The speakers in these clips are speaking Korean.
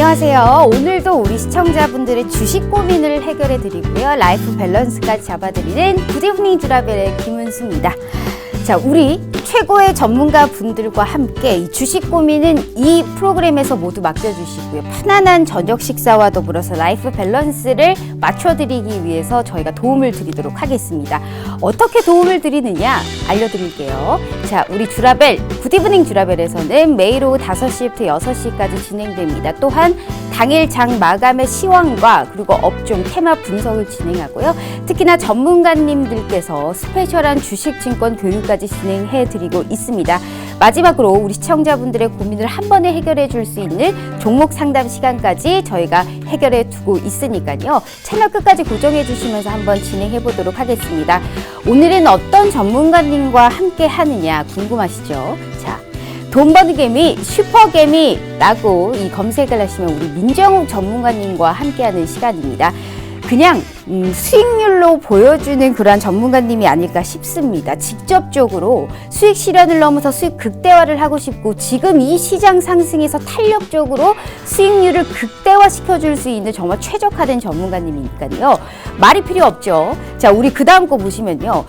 안녕하세요. 오늘도 우리 시청자분들의 주식 고민을 해결해 드리고요. 라이프 밸런스까지 잡아드리는 굿이브닝 주라벨의 김은수입니다. 자, 우리 최고의 전문가 분들과 함께 이 주식 고민은 이 프로그램에서 모두 맡겨주시고요. 편안한 저녁 식사와 더불어서 라이프 밸런스를 맞춰드리기 위해서 저희가 도움을 드리도록 하겠습니다. 어떻게 도움을 드리느냐 알려드릴게요. 자, 우리 주라벨, 굿이브닝 주라벨에서는 매일 오후 5시부터 6시까지 진행됩니다. 또한 당일 장 마감의 시황과 그리고 업종 테마 분석을 진행하고요. 특히나 전문가님들께서 스페셜한 주식증권 교육까지 진행해 드리고 있습니다. 마지막으로 우리 시청자분들의 고민을 한 번에 해결해 줄 수 있는 종목 상담 시간까지 저희가 해결해 두고 있으니까요. 채널 끝까지 고정해 주시면서 한번 진행해 보도록 하겠습니다. 오늘은 어떤 전문가님과 함께 하느냐 궁금하시죠? 자, 돈 버는 개미, 슈퍼개미라고 이 검색을 하시면 우리 민정욱 전문가님과 함께하는 시간입니다. 그냥 수익률로 보여주는 그러한 전문가님이 아닐까 싶습니다. 직접적으로 수익 실현을 넘어서 수익 극대화를 하고 싶고 지금 이 시장 상승에서 탄력적으로 수익률을 극대화시켜줄 수 있는 정말 최적화된 전문가님이니까요. 말이 필요 없죠. 자, 우리 그 다음 거 보시면요.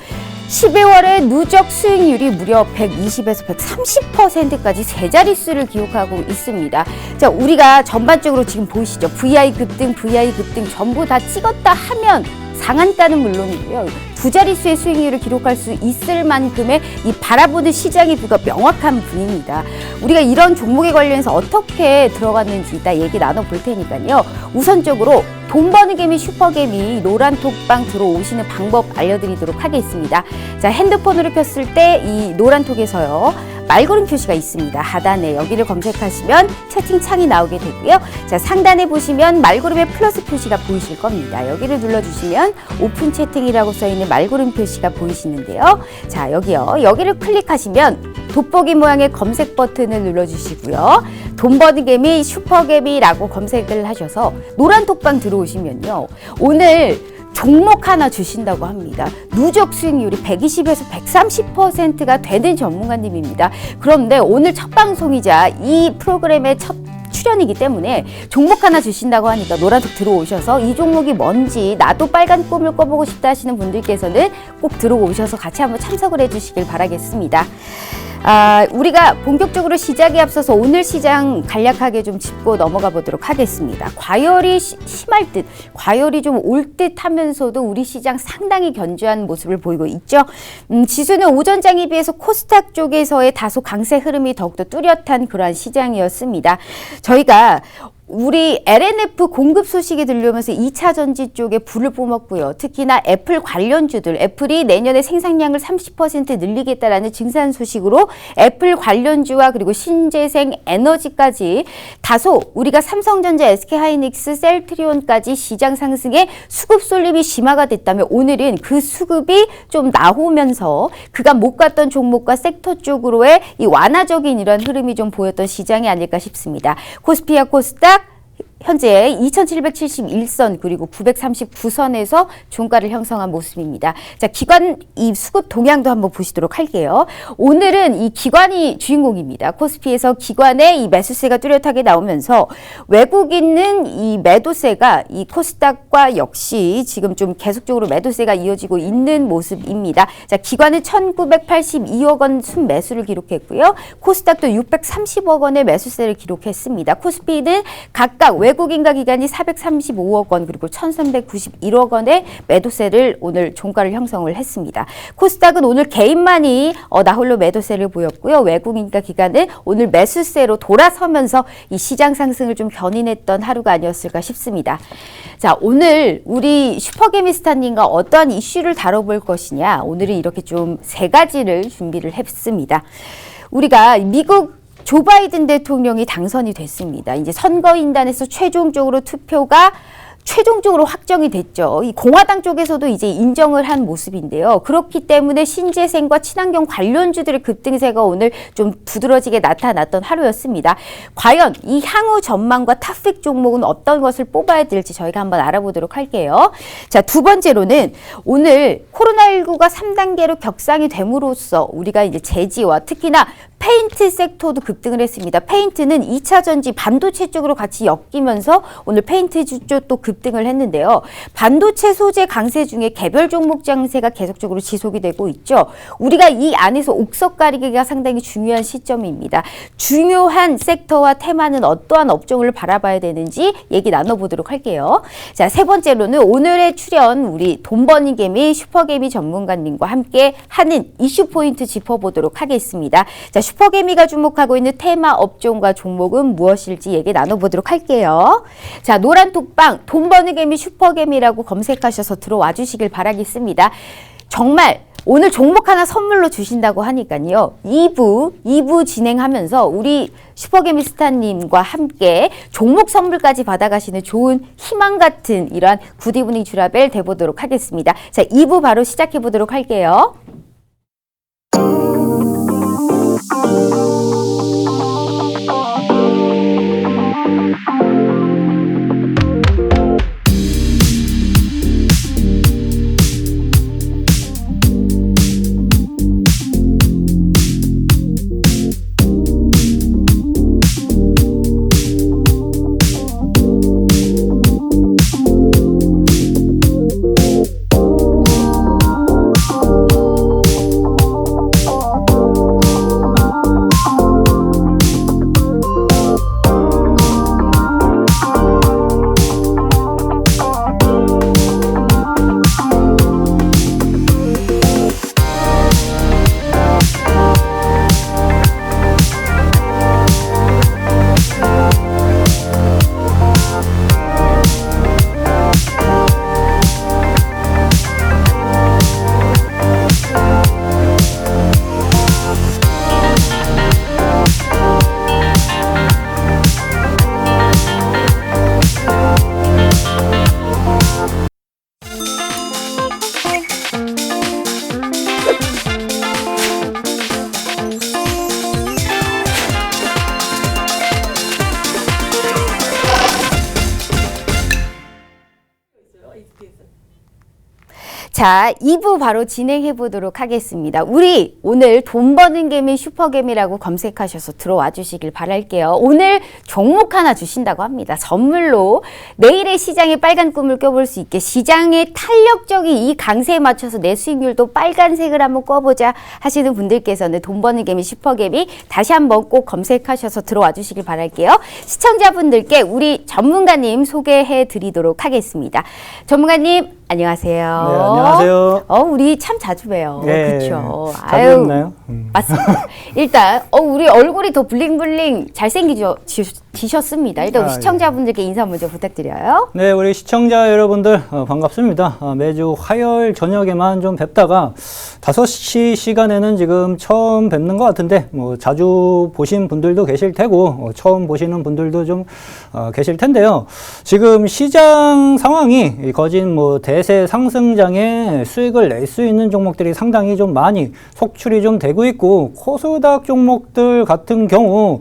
12월에 누적 수익률이 무려 120에서 130%까지 세 자릿수를 기록하고 있습니다. 자, 우리가 전반적으로 지금 보이시죠? VI 급등 전부 다 찍었다 하면 상한가는 물론이고요. 두 자릿수의 수익률을 기록할 수 있을 만큼의 이 바라보는 시장이 부가 명확한 분입니다. 우리가 이런 종목에 관련해서 어떻게 들어갔는지 이따 얘기 나눠볼 테니까요. 우선적으로 돈 버는 개미 슈퍼개미 노란톡방 들어오시는 방법 알려드리도록 하겠습니다. 자, 핸드폰으로 켰을 때 이 노란톡에서요. 말고름 표시가 있습니다. 하단에 여기를 검색하시면 채팅창이 나오게 되고요. 자, 상단에 보시면 말고름의 플러스 표시가 보이실 겁니다. 여기를 눌러주시면 오픈 채팅이라고 써있는 말고름 표시가 보이시는데요. 자, 여기요. 여기를 클릭하시면 돋보기 모양의 검색 버튼을 눌러주시고요. 돈 버는 개미 슈퍼개미라고 검색을 하셔서 노란톡방 들어오시면요. 오늘 종목 하나 주신다고 합니다. 누적 수익률이 120에서 130%가 되는 전문가님입니다. 그런데 오늘 첫 방송이자 이 프로그램의 첫 출연이기 때문에 종목 하나 주신다고 하니까 노란톡 들어오셔서 이 종목이 뭔지 나도 빨간 꿈을 꿔보고 싶다 하시는 분들께서는 꼭 들어오셔서 같이 한번 참석을 해주시길 바라겠습니다. 우리가 본격적으로 시작에 앞서서 오늘 시장 간략하게 좀 짚고 넘어가 보도록 하겠습니다. 과열이 심할 듯, 과열이 좀 올 듯 하면서도 우리 시장 상당히 견조한 모습을 보이고 있죠. 지수는 오전장에 비해서 코스닥 쪽에서의 다소 강세 흐름이 더욱더 뚜렷한 그러한 시장이었습니다. 저희가 우리 LNF 공급 소식이 들려오면서 2차 전지 쪽에 불을 뿜었고요. 특히나 애플 관련주들, 애플이 내년에 생산량을 30% 늘리겠다라는 증산 소식으로 애플 관련주와 그리고 신재생 에너지까지 다소 우리가 삼성전자, SK하이닉스, 셀트리온까지 시장 상승에 수급 쏠림이 심화가 됐다면 오늘은 그 수급이 좀 나오면서 그간 못 갔던 종목과 섹터 쪽으로의 이 완화적인 이런 흐름이 좀 보였던 시장이 아닐까 싶습니다. 코스피와 코스닥 현재 2771선 그리고 939선에서 종가를 형성한 모습입니다. 자, 기관 이 수급 동향도 한번 보시도록 할게요. 오늘은 이 기관이 주인공입니다. 코스피에서 기관의 이 매수세가 뚜렷하게 나오면서 외국인은 이 매도세가 이 코스닥과 역시 지금 좀 계속적으로 매도세가 이어지고 있는 모습입니다. 자, 기관은 1982억 원 순매수를 기록했고요. 코스닥도 630억 원의 매수세를 기록했습니다. 코스피는 각각 외국인과 기관이 435억 원 그리고 1391억 원의 매도세를 오늘 종가를 형성을 했습니다. 코스닥은 오늘 개인만이 나홀로 매도세를 보였고요. 외국인과 기관은 오늘 매수세로 돌아서면서 이 시장 상승을 좀 견인했던 하루가 아니었을까 싶습니다. 자, 오늘 우리 슈퍼개미스타님과 어떠한 이슈를 다뤄볼 것이냐. 오늘은 이렇게 좀 세 가지를 준비를 했습니다. 우리가 미국 조 바이든 대통령이 당선이 됐습니다. 이제 선거인단에서 최종적으로 투표가 최종적으로 확정이 됐죠. 이 공화당 쪽에서도 이제 인정을 한 모습인데요. 그렇기 때문에 신재생과 친환경 관련주들의 급등세가 오늘 좀 두드러지게 나타났던 하루였습니다. 과연 이 향후 전망과 탑픽 종목은 어떤 것을 뽑아야 될지 저희가 한번 알아보도록 할게요. 자, 두 번째로는 오늘 코로나19가 3단계로 격상이 됨으로써 우리가 이제 제지와 특히나 페인트 섹터도 급등을 했습니다. 페인트는 2차 전지 반도체 쪽으로 같이 엮이면서 오늘 페인트 쪽도 급등을 했는데요. 반도체 소재 강세 중에 개별 종목 장세가 계속적으로 지속이 되고 있죠. 우리가 이 안에서 옥석 가리기가 상당히 중요한 시점입니다. 중요한 섹터와 테마는 어떠한 업종을 바라봐야 되는지 얘기 나눠보도록 할게요. 자, 세 번째로는 오늘의 출연 우리 돈버닝 개미 슈퍼개미 전문가님과 함께 하는 이슈 포인트 짚어보도록 하겠습니다. 자, 슈퍼개미가 주목하고 있는 테마 업종과 종목은 무엇일지 얘기 나눠보도록 할게요. 자, 노란 톡방 돈버닝 개미 슈퍼개미라고 검색하셔서 들어와 주시길 바라겠습니다. 정말 오늘 종목 하나 선물로 주신다고 하니까요. 2부 진행하면서 우리 슈퍼개미 스타님과 함께 종목 선물까지 받아가시는 좋은 희망 같은 이러한 굿이브닝 주라벨 돼보도록 하겠습니다. 자, 2부 바로 시작해 보도록 할게요. 자, 2부 바로 진행해 보도록 하겠습니다. 우리 오늘 돈 버는 개미 슈퍼개미라고 검색하셔서 들어와 주시길 바랄게요. 오늘 종목 하나 주신다고 합니다. 선물로 내일의 시장에 빨간 꿈을 껴볼 수 있게 시장의 탄력적인 이 강세에 맞춰서 내 수익률도 빨간색을 한번 꿔보자 하시는 분들께서는 돈 버는 개미 슈퍼개미 다시 한번 꼭 검색하셔서 들어와 주시길 바랄게요. 시청자분들께 우리 전문가님 소개해 드리도록 하겠습니다. 전문가님 안녕하세요. 네, 안녕하세요. 우리 참 자주 봬요. 네, 그렇죠. 자주 뵙나요? 맞습니다. 일단 우리 얼굴이 더 블링블링 잘생기셨습니다. 일단 우리 시청자분들께 인사 먼저 부탁드려요. 네, 우리 시청자 여러분들 반갑습니다. 매주 화요일 저녁에만 좀 뵙다가 5시 시간에는 지금 처음 뵙는 것 같은데 뭐 자주 보신 분들도 계실 테고 처음 보시는 분들도 좀 계실 텐데요. 지금 시장 상황이 거진 뭐 대세 상승장에 수익을 낼 수 있는 종목들이 상당히 좀 많이 속출이 좀 되고 있고 코스닥 종목들 같은 경우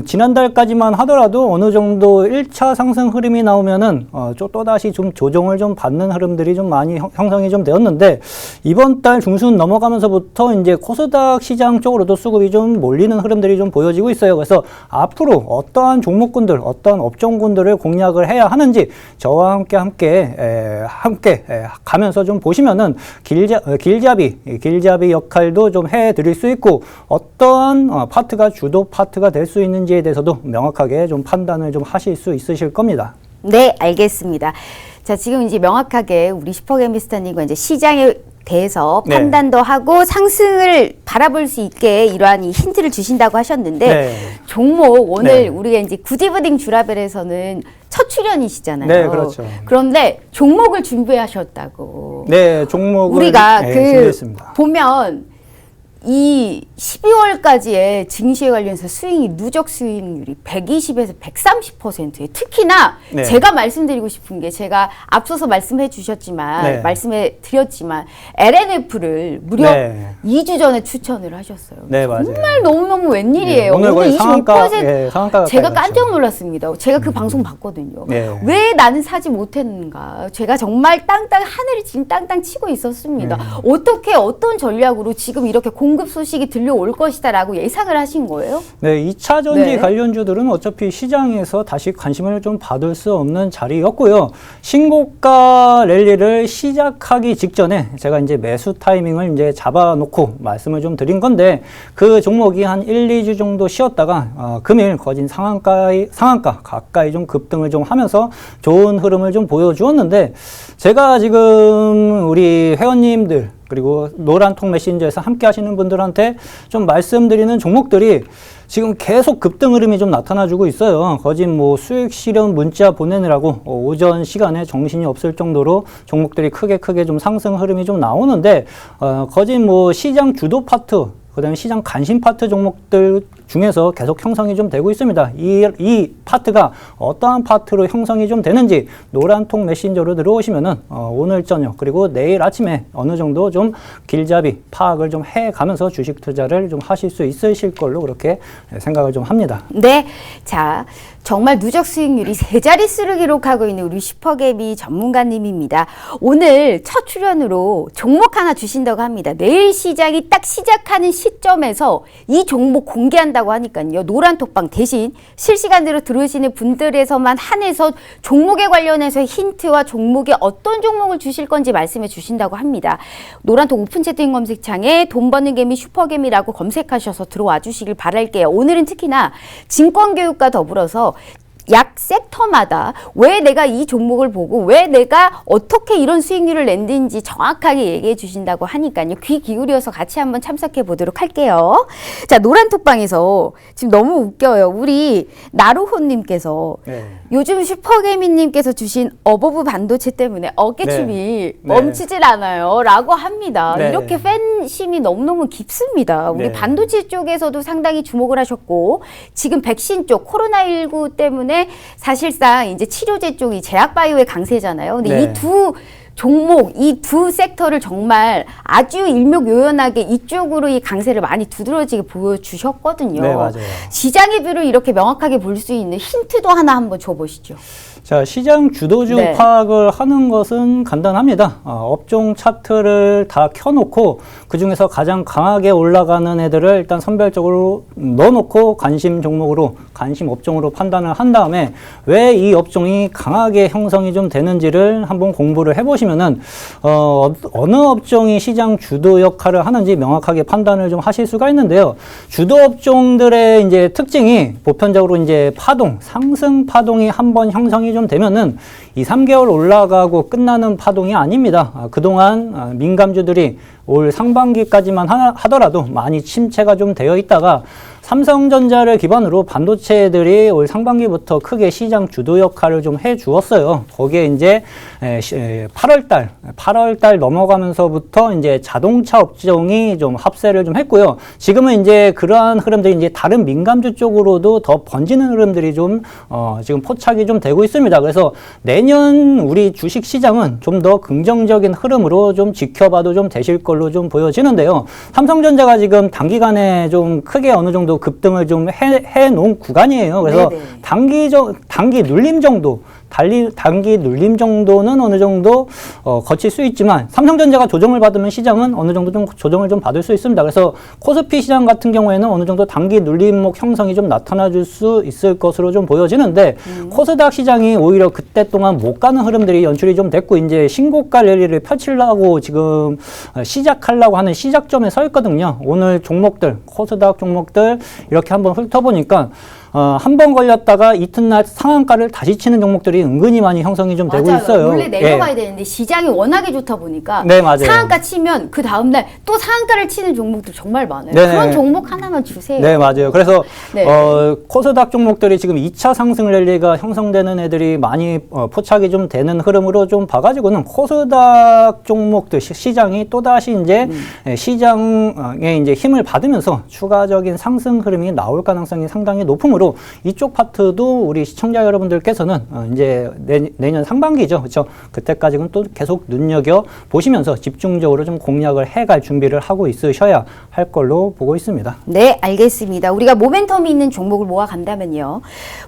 지난달까지만 하더라도 어느 정도 1차 상승 흐름이 나오면은 또다시 좀 조정을 좀 받는 흐름들이 좀 많이 형성이 좀 되었는데 이번 달 중순 넘어가면서부터 이제 코스닥 시장 쪽으로도 수급이 좀 몰리는 흐름들이 좀 보여지고 있어요. 그래서 앞으로 어떠한 종목군들, 어떠한 업종군들을 공략을 해야 하는지 저와 함께 가면서 좀 보시면은 길잡이 역할도 좀 해드릴 수 있고 어떠한 파트가 주도 파트가 될 수 있는지에 대해서도 명확하게 좀 판단을 좀 하실 수 있으실 겁니다. 네, 알겠습니다. 자, 지금 이제 명확하게 우리 슈퍼개미스타님과 이제 시장에 대해서 판단도 하고 상승을 바라볼 수 있게 이러한 이 힌트를 주신다고 하셨는데 종목 오늘 우리가 이제 굿이브닝 주라벨에서는 첫 출연이시잖아요. 네, 그렇죠. 그런데 종목을 준비하셨다고. 네, 종목을 우리가 준비했습니다. 보면 이 12월까지의 증시에 관련해서 수익이 누적 수익률이 120에서 130%예요. 특히나 제가 말씀드리고 싶은 게 제가 앞서서 말씀해 주셨지만 말씀해 드렸지만 LNF를 무려 2주 전에 추천을 하셨어요. 네, 맞아요. 정말 너무너무 웬일이에요. 오늘 거의 25% 상한가 제가 깜짝 놀랐습니다. 제가 그 방송 봤거든요. 왜 나는 사지 못했는가. 제가 정말 하늘이 지금 땅땅 치고 있었습니다. 어떻게 어떤 전략으로 지금 이렇게 공급 소식이 들려올 것이다라고 예상을 하신 거예요? 네, 2차 전지 네. 관련주들은 어차피 시장에서 다시 관심을 좀 받을 수 없는 자리였고요. 신고가 랠리를 시작하기 직전에 제가 이제 매수 타이밍을 이제 잡아놓고 말씀을 좀 드린 건데, 그 종목이 한 1, 2주 정도 쉬었다가 금일 거진 상한가 가까이 좀 급등을 좀 하면서 좋은 흐름을 좀 보여주었는데, 제가 지금 우리 회원님들 그리고 노란통 메신저에서 함께 하시는 분들한테 좀 말씀드리는 종목들이 지금 계속 급등 흐름이 좀 나타나주고 있어요. 거진 뭐 수익 실현 문자 보내느라고 오전 시간에 정신이 없을 정도로 종목들이 크게 좀 상승 흐름이 좀 나오는데, 거진 뭐 시장 주도 파트, 그다음에 시장 관심 파트 종목들 중에서 계속 형성이 좀 되고 있습니다. 이 파트가 어떠한 파트로 형성이 좀 되는지 노란통 메신저로 들어오시면은 오늘 저녁 그리고 내일 아침에 어느 정도 좀 길잡이 파악을 좀 해가면서 주식 투자를 좀 하실 수 있으실 걸로 그렇게 생각을 좀 합니다. 네. 자, 정말 누적 수익률이 3자릿수를 기록하고 있는 우리 슈퍼개미 전문가님입니다. 오늘 첫 출연으로 종목 하나 주신다고 합니다. 내일 시장이 딱 시작하는 시점에서 이 종목 공개한다고 하니까요. 노란톡방 대신 실시간으로 들어오시는 분들에서만 한해서 종목에 관련해서 힌트와 종목에 어떤 종목을 주실 건지 말씀해 주신다고 합니다. 노란톡 오픈 채팅 검색창에 돈 버는 개미 슈퍼개미라고 검색하셔서 들어와 주시길 바랄게요. 오늘은 특히나 증권교육과 더불어서 약 섹터마다 왜 내가 이 종목을 보고 왜 내가 어떻게 이런 수익률을 낸는지 정확하게 얘기해 주신다고 하니까요. 귀 기울여서 같이 한번 참석해 보도록 할게요. 자, 노란톡방에서 지금 너무 웃겨요. 우리 나루호님께서 네. 요즘 슈퍼개미님께서 주신 어버브 반도체 때문에 어깨춤이 네. 멈추질 않아요 라고 합니다. 네. 이렇게 팬심이 너무너무 깊습니다. 우리 네. 반도체 쪽에서도 상당히 주목을 하셨고, 지금 백신 쪽 코로나19 때문에 사실상 이제 치료제 쪽이 제약바이오의 강세잖아요. 근데 네. 이 두 종목, 이 두 섹터를 정말 아주 일목요연하게 이쪽으로 이 강세를 많이 두드러지게 보여주셨거든요. 네, 맞아요. 시장의 뷰를 이렇게 명확하게 볼 수 있는 힌트도 하나 한번 줘보시죠. 자, 시장 주도주 네. 파악을 하는 것은 간단합니다. 업종 차트를 다 켜놓고 그 중에서 가장 강하게 올라가는 애들을 일단 선별적으로 넣어놓고 관심 종목으로, 관심 업종으로 판단을 한 다음에 왜 이 업종이 강하게 형성이 좀 되는지를 한번 공부를 해보시면은 어느 업종이 시장 주도 역할을 하는지 명확하게 판단을 좀 하실 수가 있는데요. 주도 업종들의 이제 특징이 보편적으로 이제 파동, 상승 파동이 한번 형성이 좀 되면은 2, 3개월 올라가고 끝나는 파동이 아닙니다. 그동안 민감주들이 올 상반기까지만 하더라도 많이 침체가 좀 되어 있다가 삼성전자를 기반으로 반도체들이 올 상반기부터 크게 시장 주도 역할을 좀 해주었어요. 거기에 이제 8월달 넘어가면서부터 이제 자동차 업종이 좀 합세를 좀 했고요. 지금은 이제 그러한 흐름들이 이제 다른 민감주 쪽으로도 더 번지는 흐름들이 좀 지금 포착이 좀 되고 있습니다. 그래서 내년 우리 주식 시장은 좀 더 긍정적인 흐름으로 좀 지켜봐도 좀 되실 걸로 좀 보여지는데요. 삼성전자가 지금 단기간에 좀 크게 어느 정도 급등을 좀 해놓은 구간이에요. 그래서 네네. 단기 눌림 정도, 단기 눌림 정도는 어느 정도 거칠 수 있지만, 삼성전자가 조정을 받으면 시장은 어느 정도 좀 조정을 좀 받을 수 있습니다. 그래서 코스피 시장 같은 경우에는 어느 정도 단기 눌림목 형성이 좀 나타나줄 수 있을 것으로 좀 보여지는데, 코스닥 시장이 오히려 그때 동안 못 가는 흐름들이 연출이 좀 됐고, 이제 신고가 랠리를 펼치려고 지금 시작하려고 하는 시작점에 서 있거든요. 오늘 종목들, 코스닥 종목들 이렇게 한번 훑어보니까 한 번 걸렸다가 이튿날 상한가를 다시 치는 종목들이 은근히 많이 형성이 좀 되고 있어요. 원래 내려가야 되는데 시장이 워낙에 좋다 보니까 네, 맞아요. 상한가 치면 그 다음날 또 상한가를 치는 종목들 정말 많아요. 네네. 그런 종목 하나만 주세요. 네, 맞아요. 그래서 네. 코스닥 종목들이 지금 2차 상승 랠리가 형성되는 애들이 많이 포착이 좀 되는 흐름으로 좀 봐가지고는 코스닥 종목들 시장이 또다시 이제 시장에 이제 힘을 받으면서 추가적인 상승 흐름이 나올 가능성이 상당히 높으므로 중심으로 이쪽 파트도 우리 시청자 여러분들께서는 이제 내년 상반기죠. 그렇죠? 그때까지는 또 계속 눈여겨 보시면서 집중적으로 좀 공략을 해갈 준비를 하고 있으셔야 할 걸로 보고 있습니다. 네, 알겠습니다. 우리가 모멘텀이 있는 종목을 모아간다면요.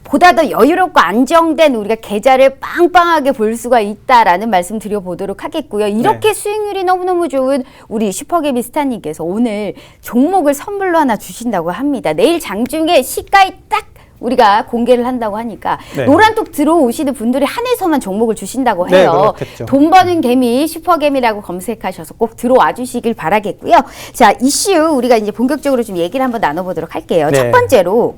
보다 더 여유롭고 안정된 우리가 계좌를 빵빵하게 볼 수가 있다라는 말씀 드려보도록 하겠고요. 이렇게 수익률이 너무너무 좋은 우리 슈퍼개미 스타님께서 오늘 종목을 선물로 하나 주신다고 합니다. 내일 장중에 시가에 딱 우리가 공개를 한다고 하니까 노란톡 들어오시는 분들이 한해서만 종목을 주신다고 해요. 그렇겠죠. 돈 버는 개미 슈퍼개미라고 검색하셔서 꼭 들어와 주시길 바라겠고요. 자, 이슈 우리가 이제 본격적으로 좀 얘기를 한번 나눠보도록 할게요. 첫 번째로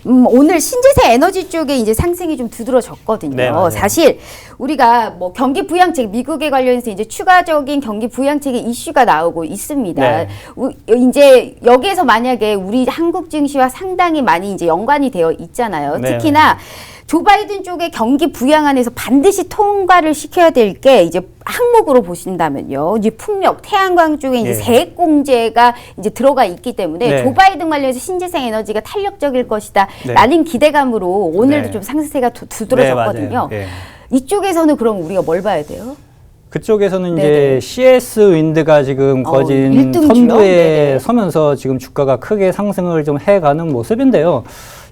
오늘 신재생 에너지 쪽에 이제 상승이 좀 두드러졌거든요. 사실 우리가 뭐 경기 부양책 미국에 관련해서 이제 추가적인 경기 부양책의 이슈가 나오고 있습니다. 이제 여기에서 만약에 우리 한국 증시와 상당히 많이 이제 연관이 되어 있잖아요. 특히나 조 바이든 쪽의 경기 부양안에서 반드시 통과를 시켜야 될 게 이제 항목으로 보신다면요. 이제 풍력, 태양광 쪽에 이제 세액 공제가 이제 들어가 있기 때문에 조 바이든 관련해서 신재생 에너지가 탄력적일 것이다. 라는 기대감으로 오늘도 좀 상승세가 두드러졌거든요. 이쪽에서는 그럼 우리가 뭘 봐야 돼요? 그쪽에서는 이제 CS 윈드가 지금 거진 선두에 서면서 지금 주가가 크게 상승을 좀 해가는 모습인데요.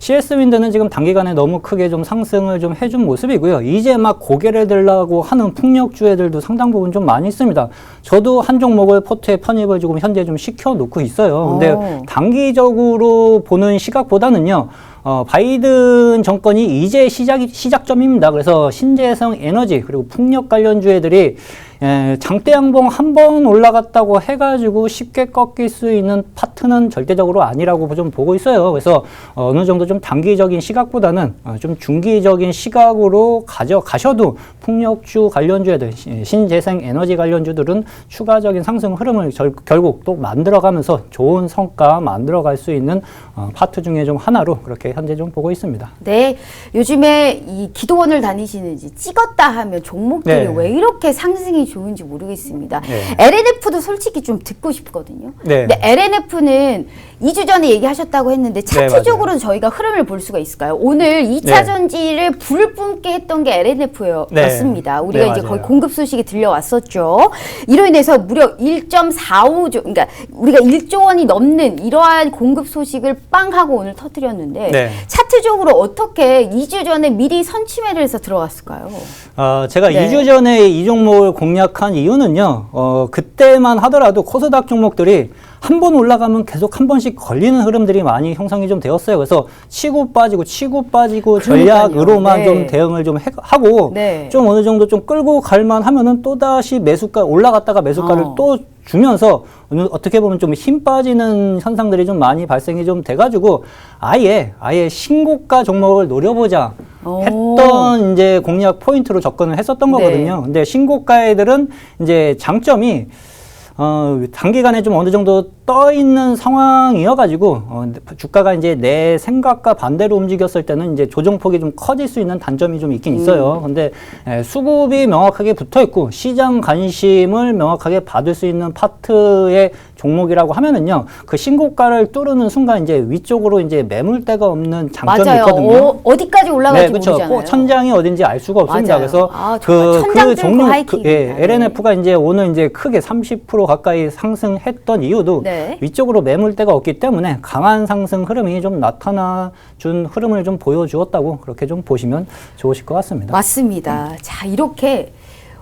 CS 윈드는 지금 단기간에 너무 크게 좀 상승을 좀 해준 모습이고요. 이제 막 고개를 들라고 하는 풍력주 애들도 상당 부분 좀 많이 있습니다. 저도 한 종목을 포트에 편입을 지금 현재 좀 시켜놓고 있어요. 근데 단기적으로 보는 시각보다는요. 바이든 정권이 이제 시작점입니다. 그래서 신재생 에너지 그리고 풍력 관련주애들이 장대 양봉 한 번 올라갔다고 해가지고 쉽게 꺾일 수 있는 파트는 절대적으로 아니라고 좀 보고 있어요. 그래서 어느 정도 좀 단기적인 시각보다는 좀 중기적인 시각으로 가셔도 풍력주 관련주애들, 신재생 에너지 관련주들은 추가적인 상승 흐름을 결국 또 만들어가면서 좋은 성과 만들어갈 수 있는 파트 중에 좀 하나로 그렇게 현재 좀 보고 있습니다. 네, 요즘에 이 기도원을 다니시는지 찍었다 하면 종목들이 왜 이렇게 상승이 좋은지 모르겠습니다. LNF도 솔직히 좀 듣고 싶거든요. 근데 LNF는 2주 전에 얘기하셨다고 했는데 차트적으로 저희가 흐름을 볼 수가 있을까요? 오늘 2차 전지를 불을 뿜게 했던 게 LNF였습니다. 우리가 이제 거의 공급 소식이 들려왔었죠. 이로 인해서 무려 1.45조, 그러니까 우리가 1조 원이 넘는 이러한 공급 소식을 빵 하고 오늘 터뜨렸는데 차트적으로 어떻게 2주 전에 미리 선침해를 해서 들어갔을까요? 제가 2주 전에 이 종목을 공략한 이유는요. 그때만 하더라도 코스닥 종목들이 한 번 올라가면 계속 한 번씩 걸리는 흐름들이 많이 형성이 좀 되었어요. 그래서 치고 빠지고 전략으로만 좀 대응을 좀 하고 좀 어느 정도 좀 끌고 갈만 하면은 또다시 매수가 올라갔다가 매수가를 또 주면서 어떻게 보면 좀 힘 빠지는 현상들이 좀 많이 발생이 좀 돼가지고 아예 신고가 종목을 노려보자 했던 이제 공략 포인트로 접근을 했었던 거거든요. 근데 신고가 애들은 이제 장점이 단기간에 좀 어느 정도 떠 있는 상황이어가지고 주가가 이제 내 생각과 반대로 움직였을 때는 이제 조정폭이 좀 커질 수 있는 단점이 좀 있긴 있어요. 근데 수급이 명확하게 붙어 있고 시장 관심을 명확하게 받을 수 있는 파트의 종목이라고 하면은요, 그 신고가를 뚫는 순간 이제 위쪽으로 이제 매물대가 없는 장점이 있거든요. 어디까지 올라갈지 모르잖아요. 천장이 어딘지 알 수가 없습니다. 그래서 그 종목, LNF가 이제 오늘 이제 크게 30% 가까이 상승했던 이유도 위쪽으로 매물대가 없기 때문에 강한 상승 흐름이 좀 나타나 준 흐름을 좀 보여주었다고 그렇게 좀 보시면 좋으실 것 같습니다. 맞습니다. 자, 이렇게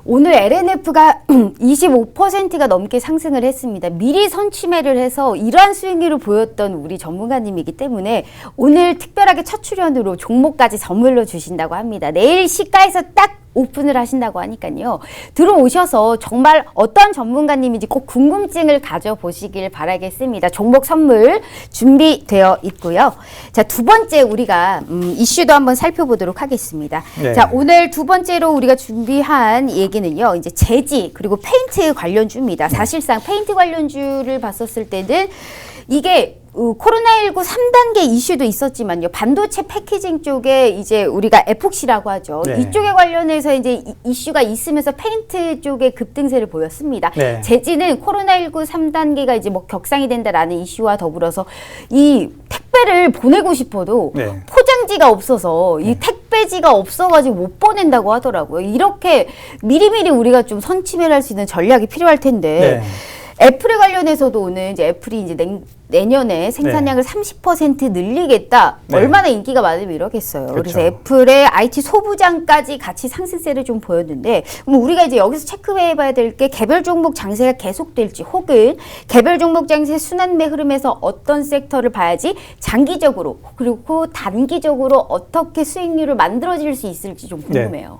오늘 LNF가 25%가 넘게 상승을 했습니다. 미리 선침해를 해서 이러한 수익률을 보였던 우리 전문가님이기 때문에 오늘 특별하게 첫 출연으로 종목까지 선물로 주신다고 합니다. 내일 시가에서 딱 오픈을 하신다고 하니까요. 들어오셔서 정말 어떤 전문가님인지 꼭 궁금증을 가져보시길 바라겠습니다. 종목 선물 준비되어 있고요. 자, 두 번째 우리가 이슈도 한번 살펴보도록 하겠습니다. 자, 오늘 두 번째로 우리가 준비한 얘기는요. 이제 재지 그리고 페인트 관련주입니다. 사실상 페인트 관련주를 봤었을 때는 이게 코로나19 3단계 이슈도 있었지만요. 반도체 패키징 쪽에 이제 우리가 에폭시라고 하죠. 이쪽에 관련해서 이제 이슈가 있으면서 페인트 쪽에 급등세를 보였습니다. 재지는 코로나19 3단계가 이제 뭐 격상이 된다라는 이슈와 더불어서 이 택배를 보내고 싶어도 포장 택배지가 없어서 이 택배지가 없어가지고 못 보낸다고 하더라고요. 이렇게 미리미리 우리가 좀 선취를 할 수 있는 전략이 필요할 텐데 애플에 관련해서도 오늘 이제 애플이 이제 내년에 생산량을 30% 늘리겠다. 얼마나 인기가 많으면 이러겠어요. 그렇죠. 그래서 애플의 IT 소부장까지 같이 상승세를 좀 보였는데, 그럼 우리가 이제 여기서 체크해봐야 될 게 개별 종목 장세가 계속될지, 혹은 개별 종목 장세 순환매 흐름에서 어떤 섹터를 봐야지 장기적으로 그리고 단기적으로 어떻게 수익률을 만들어질 수 있을지 좀 궁금해요.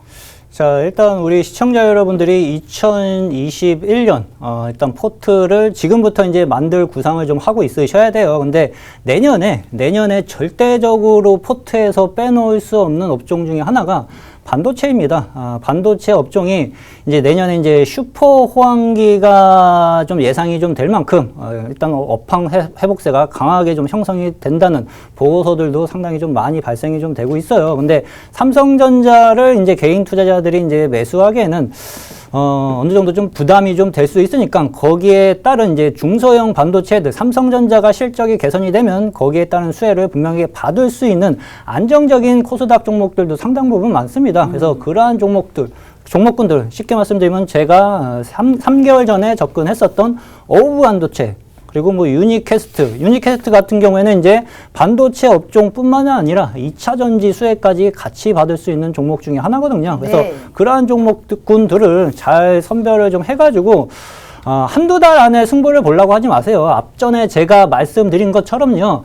자, 일단 우리 시청자 여러분들이 2021년 일단 포트를 지금부터 이제 만들 구상을 좀 하고 있으셔야 돼요. 근데 내년에 절대적으로 포트에서 빼놓을 수 없는 업종 중에 하나가 반도체입니다. 반도체 업종이 이제 내년에 이제 슈퍼 호황기가 좀 예상이 좀 될 만큼 일단 업황 회복세가 강하게 좀 형성이 된다는 보고서들도 상당히 좀 많이 발생이 좀 되고 있어요. 근데 삼성전자를 이제 개인 투자자들이 이제 매수하기에는 어느 정도 좀 부담이 좀 될 수 있으니까 거기에 따른 이제 중소형 반도체들, 삼성전자가 실적이 개선이 되면 거기에 따른 수혜를 분명히 받을 수 있는 안정적인 코스닥 종목들도 상당 부분 많습니다. 그래서 그러한 종목군들 쉽게 말씀드리면 제가 3개월 전에 접근했었던 어우 반도체, 그리고 뭐 유니캐스트 같은 경우에는 이제 반도체 업종뿐만 아니라 2차 전지 수혜까지 같이 받을 수 있는 종목 중에 하나거든요. 그래서 그러한 종목군들을 잘 선별을 좀 해가지고 한두 달 안에 승부를 보려고 하지 마세요. 앞전에 제가 말씀드린 것처럼요.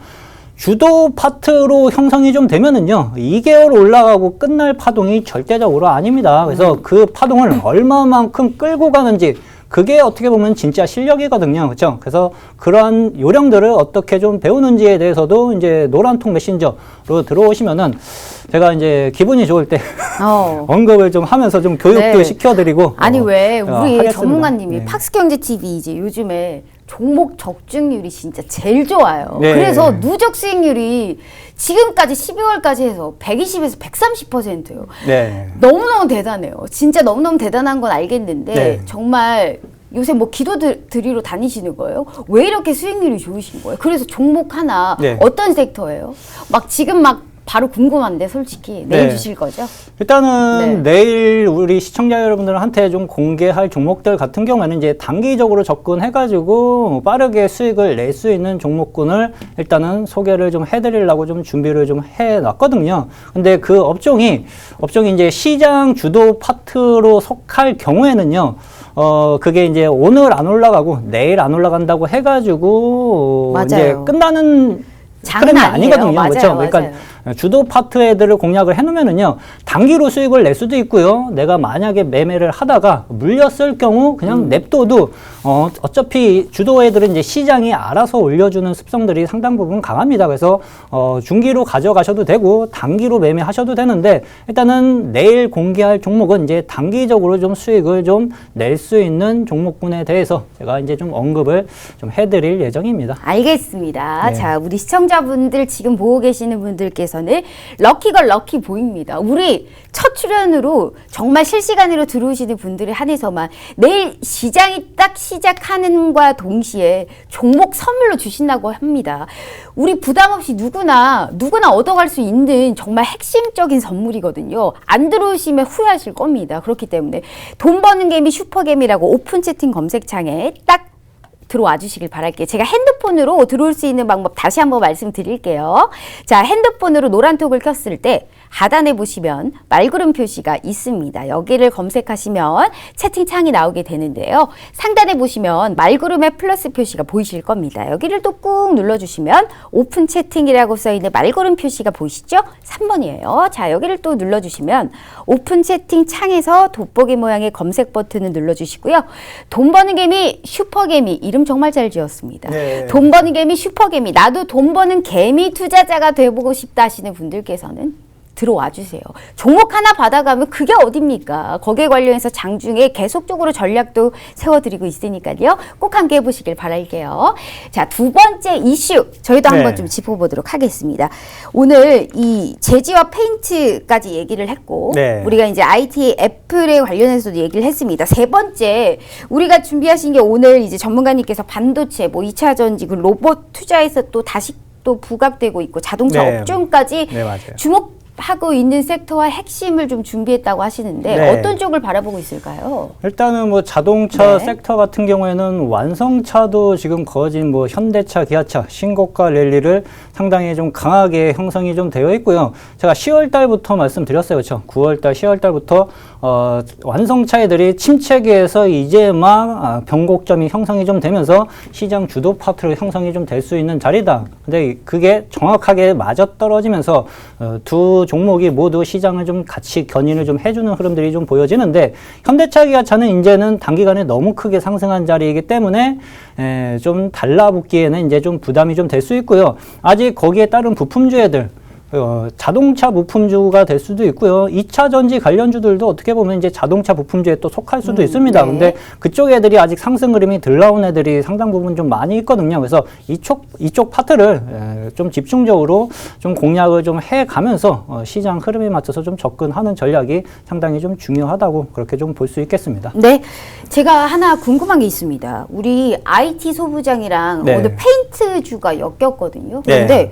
주도 파트로 형성이 좀 되면은요, 2개월 올라가고 끝날 파동이 절대적으로 아닙니다. 그래서 그 파동을 얼마만큼 끌고 가는지, 그게 어떻게 보면 진짜 실력이거든요. 그렇죠? 그래서 그러한 요령들을 어떻게 좀 배우는지에 대해서도 이제 노란통 메신저로 들어오시면은 제가 이제 기분이 좋을 때 언급을 좀 하면서 좀 교육도 시켜드리고. 아니 왜 우리 하겠습니다. 전문가님이 팍스경제TV 이제 요즘에 종목 적중률이 진짜 제일 좋아요. 그래서 누적 수익률이 지금까지 12월까지 해서 120에서 130%예요. 너무너무 대단해요. 진짜 너무너무 대단한 건 알겠는데 정말 요새 뭐 기도 드리러 다니시는 거예요? 왜 이렇게 수익률이 좋으신 거예요? 그래서 종목 하나 어떤 섹터예요? 막 지금 막 바로 궁금한데 솔직히 내일 주실 거죠? 일단은 내일 우리 시청자 여러분들한테 좀 공개할 종목들 같은 경우에는 이제 단기적으로 접근해가지고 빠르게 수익을 낼 수 있는 종목군을 일단은 소개를 좀 해드리려고 좀 준비를 좀 해놨거든요. 근데 그 업종이 이제 시장 주도 파트로 속할 경우에는요. 그게 이제 오늘 안 올라가고 내일 안 올라간다고 해가지고 이제 끝나는 장은 아니거든요. 그렇죠? 그러니까 주도 파트 애들을 공략을 해놓으면은요, 단기로 수익을 낼 수도 있고요. 내가 만약에 매매를 하다가 물렸을 경우 그냥 냅둬도 어차피 주도 애들은 이제 시장이 알아서 올려주는 습성들이 상당 부분 강합니다. 그래서 중기로 가져가셔도 되고 단기로 매매하셔도 되는데, 일단은 내일 공개할 종목은 이제 단기적으로 좀 수익을 좀 낼 수 있는 종목군에 대해서 제가 이제 좀 언급을 좀 해드릴 예정입니다. 알겠습니다. 자, 우리 시청자분들 지금 보고 계시는 분들께서는 럭키걸 럭키보입니다. 우리 첫 출연으로 정말 실시간으로 들어오시는 분들에 한해서만 내일 시장이 딱 시작하는과 동시에 종목 선물로 주신다고 합니다. 우리 부담 없이 누구나 얻어갈 수 있는 정말 핵심적인 선물이거든요. 안 들어오시면 후회하실 겁니다. 그렇기 때문에 돈 버는 개미 슈퍼개미라고 오픈 채팅 검색창에 딱 들어와 주시길 바랄게요. 제가 핸드폰으로 들어올 수 있는 방법 다시 한번 말씀드릴게요. 자, 핸드폰으로 노란톡을 켰을 때 하단에 보시면 말구름 표시가 있습니다. 여기를 검색하시면 채팅창이 나오게 되는데요. 상단에 보시면 말구름의 플러스 표시가 보이실 겁니다. 여기를 또 꾹 눌러주시면 오픈 채팅이라고 써있는 말구름 표시가 보이시죠? 3번이에요. 자, 여기를 또 눌러주시면 오픈 채팅 창에서 돋보기 모양의 검색 버튼을 눌러주시고요. 돈 버는 개미 슈퍼개미, 이름 정말 잘 지었습니다. 돈 버는 개미 슈퍼개미, 나도 돈 버는 개미 투자자가 돼보고 싶다 하시는 분들께서는 들어와 주세요. 종목 하나 받아가면 그게 어딥니까? 거기에 관련해서 장중에 계속적으로 전략도 세워드리고 있으니까요. 꼭 함께 해보시길 바랄게요. 자, 두 번째 이슈 저희도 한번 좀 짚어보도록 하겠습니다. 오늘 이 제지와 페인트까지 얘기를 했고 우리가 이제 IT 애플에 관련해서도 얘기를 했습니다. 세 번째 우리가 준비하신 게 오늘 이제 전문가님께서 반도체, 뭐 2차 전지, 그 로봇 투자에서 또 다시 또 부각되고 있고 자동차 네. 업종까지 네, 맞아요. 주목하고 있는 섹터와 핵심을 좀 준비했다고 하시는데 네. 어떤 쪽을 바라보고 있을까요? 일단은 뭐 자동차 네. 섹터 같은 경우에는 완성차도 지금 거진 뭐 현대차, 기아차 신고가 랠리를 상당히 좀 강하게 형성이 좀 되어 있고요. 제가 10월 달부터 말씀드렸어요. 그렇죠? 9월 달, 10월 달부터 완성차애들이 침체기에서 이제 막 변곡점이 형성이 좀 되면서 시장 주도 파트로 형성이 좀 될 수 있는 자리다. 근데 그게 정확하게 맞아떨어지면서 두 종목이 모두 시장을 좀 같이 견인을 좀 해주는 흐름들이 좀 보여지는데 현대차, 기아차는 이제는 단기간에 너무 크게 상승한 자리이기 때문에 좀 달라붙기에는 이제 좀 부담이 좀 될 수 있고요. 아직 거기에 따른 부품주애들 자동차 부품주가 될 수도 있고요. 2차 전지 관련주들도 어떻게 보면 이제 자동차 부품주에 또 속할 수도 있습니다. 네. 근데 그쪽 애들이 아직 상승 그림이 덜 나온 애들이 상당 부분 좀 많이 있거든요. 그래서 이쪽 파트를 좀 집중적으로 좀 공략을 좀 해가면서 시장 흐름에 맞춰서 좀 접근하는 전략이 상당히 좀 중요하다고 그렇게 좀 볼 수 있겠습니다. 네, 제가 하나 궁금한 게 있습니다. 우리 IT 소부장이랑 네. 오늘 페인트주가 엮였거든요. 네. 그런데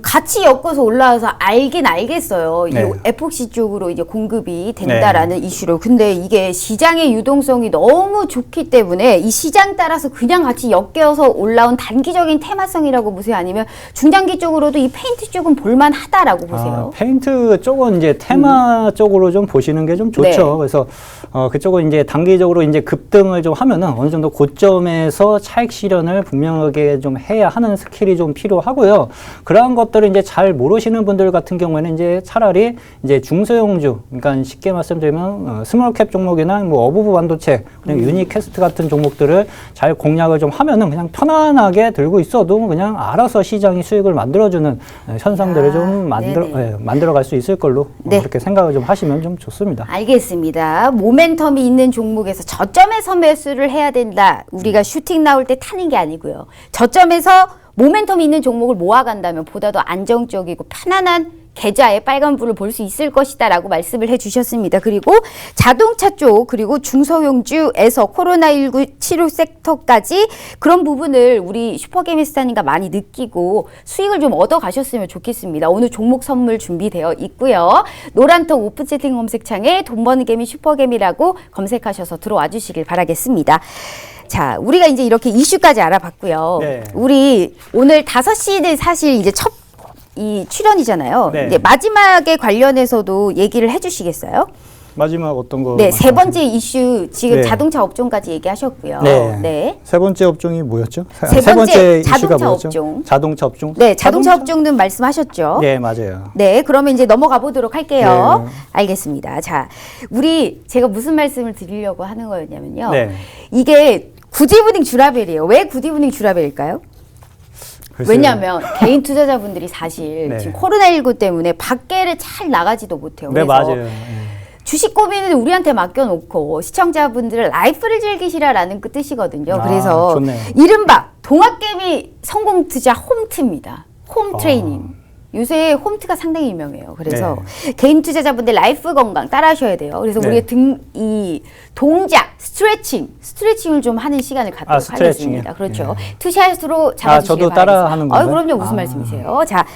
같이 엮어서 올라와서 알긴 알겠어요. 네. 이 에폭시 쪽으로 이제 공급이 된다라는 이슈로. 근데 이게 시장의 유동성이 너무 좋기 때문에 이 시장 따라서 그냥 같이 엮여서 올라온 단기적인 테마성이라고 보세요? 아니면 중장기 쪽으로도 이 페인트 쪽은 볼만하다라고 보세요? 페인트 쪽은 이제 테마 쪽으로 좀 보시는 게 좀 좋죠. 네. 그래서 그쪽은 이제 단기적으로 이제 급등을 좀 하면은 어느 정도 고점에서 차익 실현을 분명하게 좀 해야 하는 스킬이 좀 필요하고요. 그러한 것들을 이제 잘 모르시는 분들 같은 경우에는 이제 차라리 이제 중소형주, 그러니까 쉽게 말씀드리면 스몰캡 종목이나 뭐 어부부 반도체, 그냥 유니캐스트 같은 종목들을 잘 공략을 좀 하면은 그냥 편안하게 들고 있어도 그냥 알아서 시장이 수익을 만들어주는 현상들을 좀 만들어갈 수 있을 걸로 네. 그렇게 생각을 좀 하시면 좀 좋습니다. 알겠습니다. 모멘텀이 있는 종목에서 저점에서 매수를 해야 된다. 우리가 슈팅 나올 때 타는 게 아니고요. 저점에서 모멘텀 있는 종목을 모아간다면 보다 더 안정적이고 편안한 계좌에 빨간불을 볼 수 있을 것이다 라고 말씀을 해주셨습니다. 그리고 자동차 쪽 그리고 중소형주에서 코로나19 치료 섹터까지 그런 부분을 우리 슈퍼개미스타님과 많이 느끼고 수익을 좀 얻어가셨으면 좋겠습니다. 오늘 종목 선물 준비되어 있고요. 노란톡 오픈 채팅 검색창에 돈 버는 개미 슈퍼개미라고 검색하셔서 들어와 주시길 바라겠습니다. 자, 우리가 이제 이렇게 이슈까지 알아봤고요. 네. 우리 오늘 5시는 사실 이제 첫 이 출연이잖아요. 네. 이제 마지막에 관련해서도 얘기를 해주시겠어요? 마지막 어떤 거? 네, 세 번째 이슈 지금 네. 자동차 업종까지 얘기하셨고요. 네. 네. 세 번째 업종이 뭐였죠? 세 번째 이슈가 자동차 뭐였죠? 업종. 자동차 업종? 네, 자동차 업종은 말씀하셨죠. 네, 맞아요. 네, 그러면 이제 넘어가 보도록 할게요. 네. 알겠습니다. 자, 제가 무슨 말씀을 드리려고 하는 거였냐면요. 네. 이게 구디브닝 주라벨이에요. 왜 구디브닝 주라벨일까요? 글쎄요. 왜냐하면 개인 투자자분들이 사실 네. 지금 코로나19 때문에 밖에를 잘 나가지도 못해요. 네, 그래서 맞아요. 네. 주식 고민을 우리한테 맡겨놓고 시청자분들은 라이프를 즐기시라라는 그 뜻이거든요. 아, 그래서 좋네요. 이른바 동학개미 성공 투자 홈트입니다. 홈 트레이닝. 요새 홈트가 상당히 유명해요. 그래서 개인 투자자분들 라이프 건강 따라하셔야 돼요. 그래서 네. 우리가 이 동작, 스트레칭을 좀 하는 시간을 갖도록 스트레칭이요? 하겠습니다. 그렇죠. 네. 투샷으로 잡아주시길 저도 따라 하는 건가요? 그럼요. 무슨 말씀이세요? 자,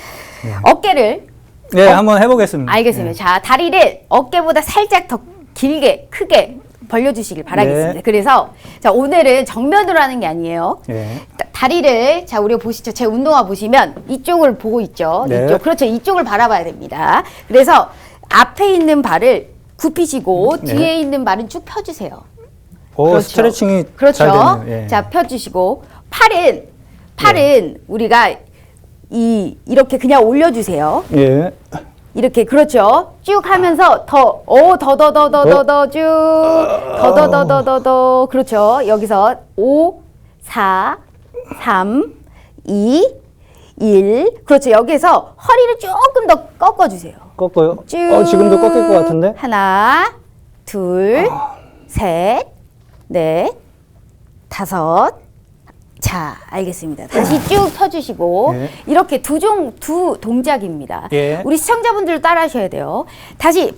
어깨를 네, 한번 해보겠습니다. 알겠습니다. 자, 다리를 어깨보다 살짝 더 길게, 크게 벌려주시길 바라겠습니다. 네. 그래서 자, 오늘은 정면으로 하는 게 아니에요. 네. 다리를 자, 우리가 보시죠. 제 운동화 보시면 이쪽을 보고 있죠. 네. 이쪽. 그렇죠. 이쪽을 바라봐야 됩니다. 그래서 앞에 있는 발을 굽히시고 네. 뒤에 있는 발은 쭉 펴주세요. 오, 그렇죠. 스트레칭이 그렇죠. 잘 되네요. 예. 자, 펴주시고 팔은 우리가 이렇게 그냥 올려주세요. 예. 이렇게 그렇죠. 쭉 하면서 더더더더더더 쭉 더더더더더 그렇죠. 여기서 5, 4, 3, 2, 1 그렇죠. 여기서 허리를 조금 더 꺾어주세요. 꺾어요? 쭉 지금도 꺾일 것 같은데? 하나, 둘, 셋, 넷, 다섯. 자, 알겠습니다. 다시 쭉 펴주시고 예. 이렇게 두 동작입니다. 예. 우리 시청자분들 따라 하셔야 돼요. 다시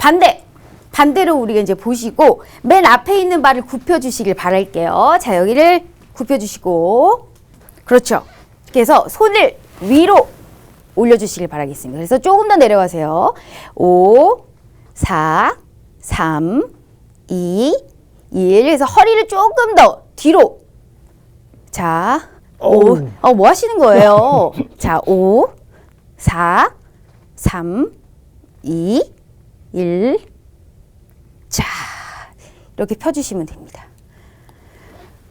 반대로 우리가 이제 보시고 맨 앞에 있는 발을 굽혀주시길 바랄게요. 자, 여기를 굽혀주시고 그렇죠. 그래서 손을 위로 올려주시길 바라겠습니다. 그래서 조금 더 내려가세요. 5, 4, 3, 2, 1. 그래서 허리를 조금 더 뒤로. 자, 뭐 하시는 거예요? 자, 5, 4, 3, 2, 1. 자, 이렇게 펴주시면 됩니다.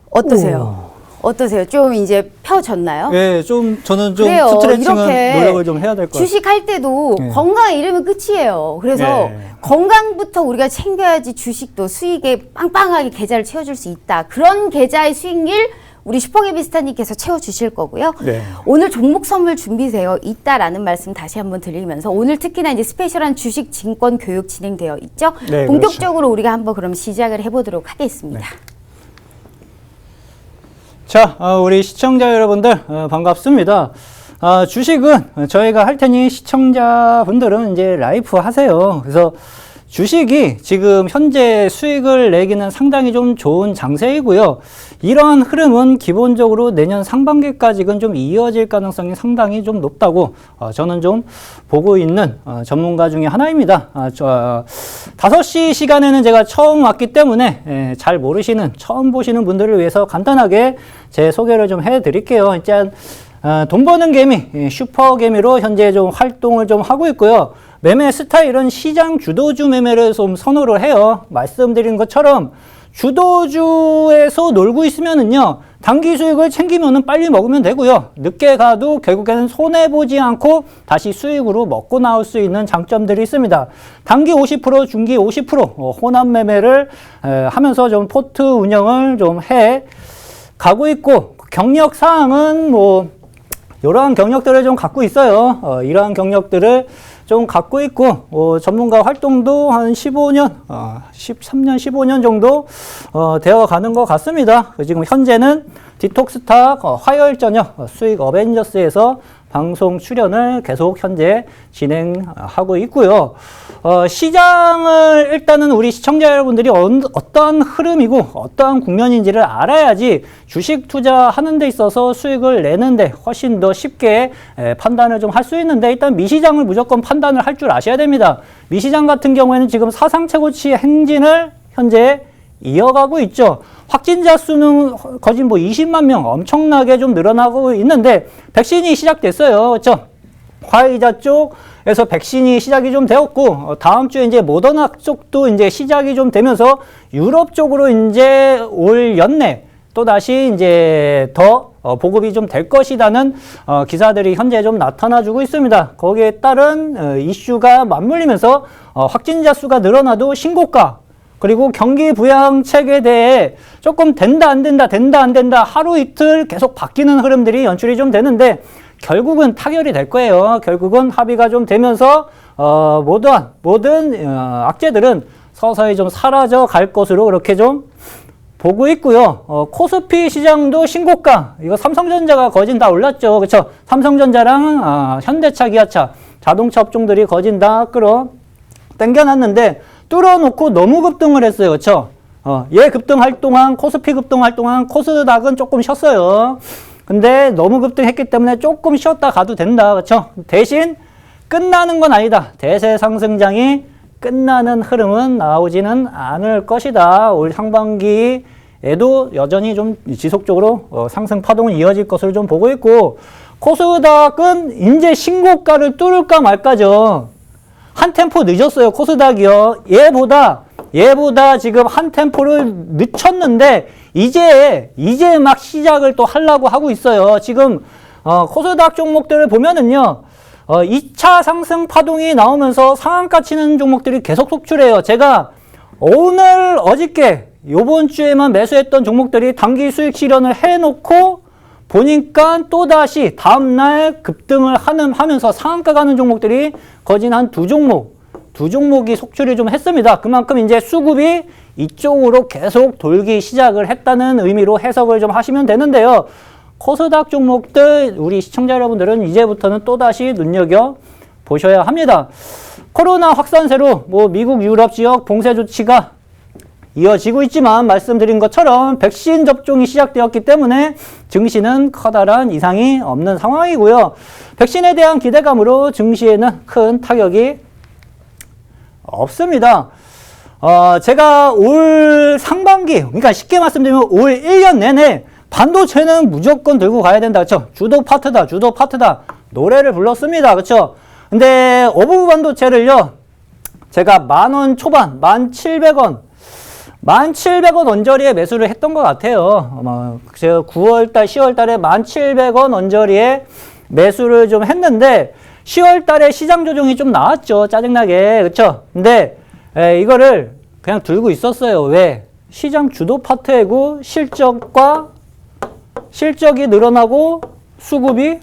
어떠세요? 어떠세요? 좀 이제 펴졌나요? 네, 저는 좀 그래요. 스트레칭은 이렇게 노력을 좀 해야 될 것 같아요. 주식할 때도 네. 건강을 잃으면 끝이에요. 그래서 네. 건강부터 우리가 챙겨야지 주식도 수익에 빵빵하게 계좌를 채워줄 수 있다. 그런 계좌의 수익률 우리 슈퍼개비스타님께서 채워주실 거고요. 네. 오늘 종목 선물 준비되어 있다라는 말씀 다시 한번 드리면서 오늘 특히나 이제 스페셜한 주식 증권 교육 진행되어 있죠. 네, 본격적으로 우리가 한번 그럼 시작을 해보도록 하겠습니다. 네. 자, 우리 시청자 여러분들 반갑습니다. 주식은 저희가 할 테니 시청자분들은 이제 라이프 하세요. 그래서 주식이 지금 현재 수익을 내기는 상당히 좀 좋은 장세이고요. 이러한 흐름은 기본적으로 내년 상반기까지는 좀 이어질 가능성이 상당히 좀 높다고 저는 좀 보고 있는 전문가 중에 하나입니다. 5시 시간에는 제가 처음 왔기 때문에 잘 모르시는, 처음 보시는 분들을 위해서 간단하게 제 소개를 좀 해드릴게요. 일단 돈 버는 개미, 슈퍼개미로 현재 좀 활동을 좀 하고 있고요. 매매 스타일은 시장 주도주 매매를 좀 선호를 해요. 말씀드린 것처럼 주도주에서 놀고 있으면은요, 단기 수익을 챙기면은 빨리 먹으면 되고요. 늦게 가도 결국에는 손해보지 않고 다시 수익으로 먹고 나올 수 있는 장점들이 있습니다. 단기 50%, 중기 50% 혼합 매매를 하면서 좀 포트 운영을 좀 해 가고 있고, 경력 사항은 뭐 이러한 경력들을 좀 갖고 있어요. 이러한 경력들을 좀 갖고 있고, 전문가 활동도 한 15년, 13년, 15년 정도 되어 가는 것 같습니다. 지금 현재는 디톡스탁 화요일 저녁 수익 어벤져스에서 방송 출연을 계속 현재 진행하고 있고요. 시장을 일단은 우리 시청자 여러분들이 어떠한 흐름이고 어떠한 국면인지를 알아야지 주식 투자하는 데 있어서 수익을 내는데 훨씬 더 쉽게 판단을 좀 할 수 있는데, 일단 미시장을 무조건 판단을 할 줄 아셔야 됩니다. 미시장 같은 경우에는 지금 사상 최고치 행진을 현재 이어가고 있죠. 확진자 수는 거진 뭐 20만 명 엄청나게 좀 늘어나고 있는데, 백신이 시작됐어요. 그렇죠? 화이자 쪽에서 백신이 시작이 좀 되었고, 다음 주에 이제 모더나 쪽도 이제 시작이 좀 되면서 유럽 쪽으로 이제 올 연내 또다시 이제 더 보급이 좀 될 것이라는 기사들이 현재 좀 나타나주고 있습니다. 거기에 따른 이슈가 맞물리면서 확진자 수가 늘어나도 신고가, 그리고 경기 부양책에 대해 조금 된다 안 된다 된다 안 된다 하루 이틀 계속 바뀌는 흐름들이 연출이 좀 되는데, 결국은 타결이 될 거예요. 결국은 합의가 좀 되면서 모든 악재들은 서서히 좀 사라져 갈 것으로 그렇게 좀 보고 있고요. 코스피 시장도 신고가, 이거 삼성전자가 거진 다 올랐죠. 그렇죠? 삼성전자랑 현대차, 기아차, 자동차 업종들이 거진 다 당겨놨는데 뚫어놓고 너무 급등을 했어요. 그렇죠? 얘 급등할 동안, 코스피 급등할 동안 코스닥은 조금 쉬었어요. 근데 너무 급등했기 때문에 조금 쉬었다 가도 된다. 그렇죠? 대신 끝나는 건 아니다. 대세 상승장이 끝나는 흐름은 나오지는 않을 것이다. 올 상반기에도 여전히 좀 지속적으로 상승 파동은 이어질 것으로 좀 보고 있고, 코스닥은 이제 신고가를 뚫을까 말까죠. 한 템포 늦었어요. 코스닥이요. 얘보다 지금 한 템포를 늦췄는데 이제 막 시작을 또 하려고 하고 있어요. 지금 코스닥 종목들을 보면은요, 2차 상승 파동이 나오면서 상한가 치는 종목들이 계속 속출해요. 제가 오늘 어저께 요번 주에만 매수했던 종목들이 단기 수익 실현을 해놓고 보니까 또다시 다음날 급등을 하면서 상한가 가는 종목들이 거진 한 두 종목이 속출이 좀 했습니다. 그만큼 이제 수급이 이쪽으로 계속 돌기 시작을 했다는 의미로 해석을 좀 하시면 되는데요. 코스닥 종목들 우리 시청자 여러분들은 이제부터는 또다시 눈여겨보셔야 합니다. 코로나 확산세로 미국 유럽 지역 봉쇄 조치가 이어지고 있지만 말씀드린 것처럼 백신 접종이 시작되었기 때문에 증시는 커다란 이상이 없는 상황이고요. 백신에 대한 기대감으로 증시에는 큰 타격이 없습니다. 제가 올 상반기, 그러니까 쉽게 말씀드리면 올 1년 내내 반도체는 무조건 들고 가야 된다. 그쵸? 주도 파트다, 주도 파트다. 노래를 불렀습니다. 그쵸? 근데 어부 반도체를요, 제가 10,000원 초반, 1,700원, 1,700원 언저리에 매수를 했던 것 같아요. 제가 9월달, 10월달에 1,700원 언저리에 매수를 좀 했는데, 10월달에 시장 조정이 좀 나왔죠. 짜증나게. 그쵸? 근데, 이거를 그냥 들고 있었어요. 왜? 시장 주도 파트이고, 실적이 늘어나고, 수급이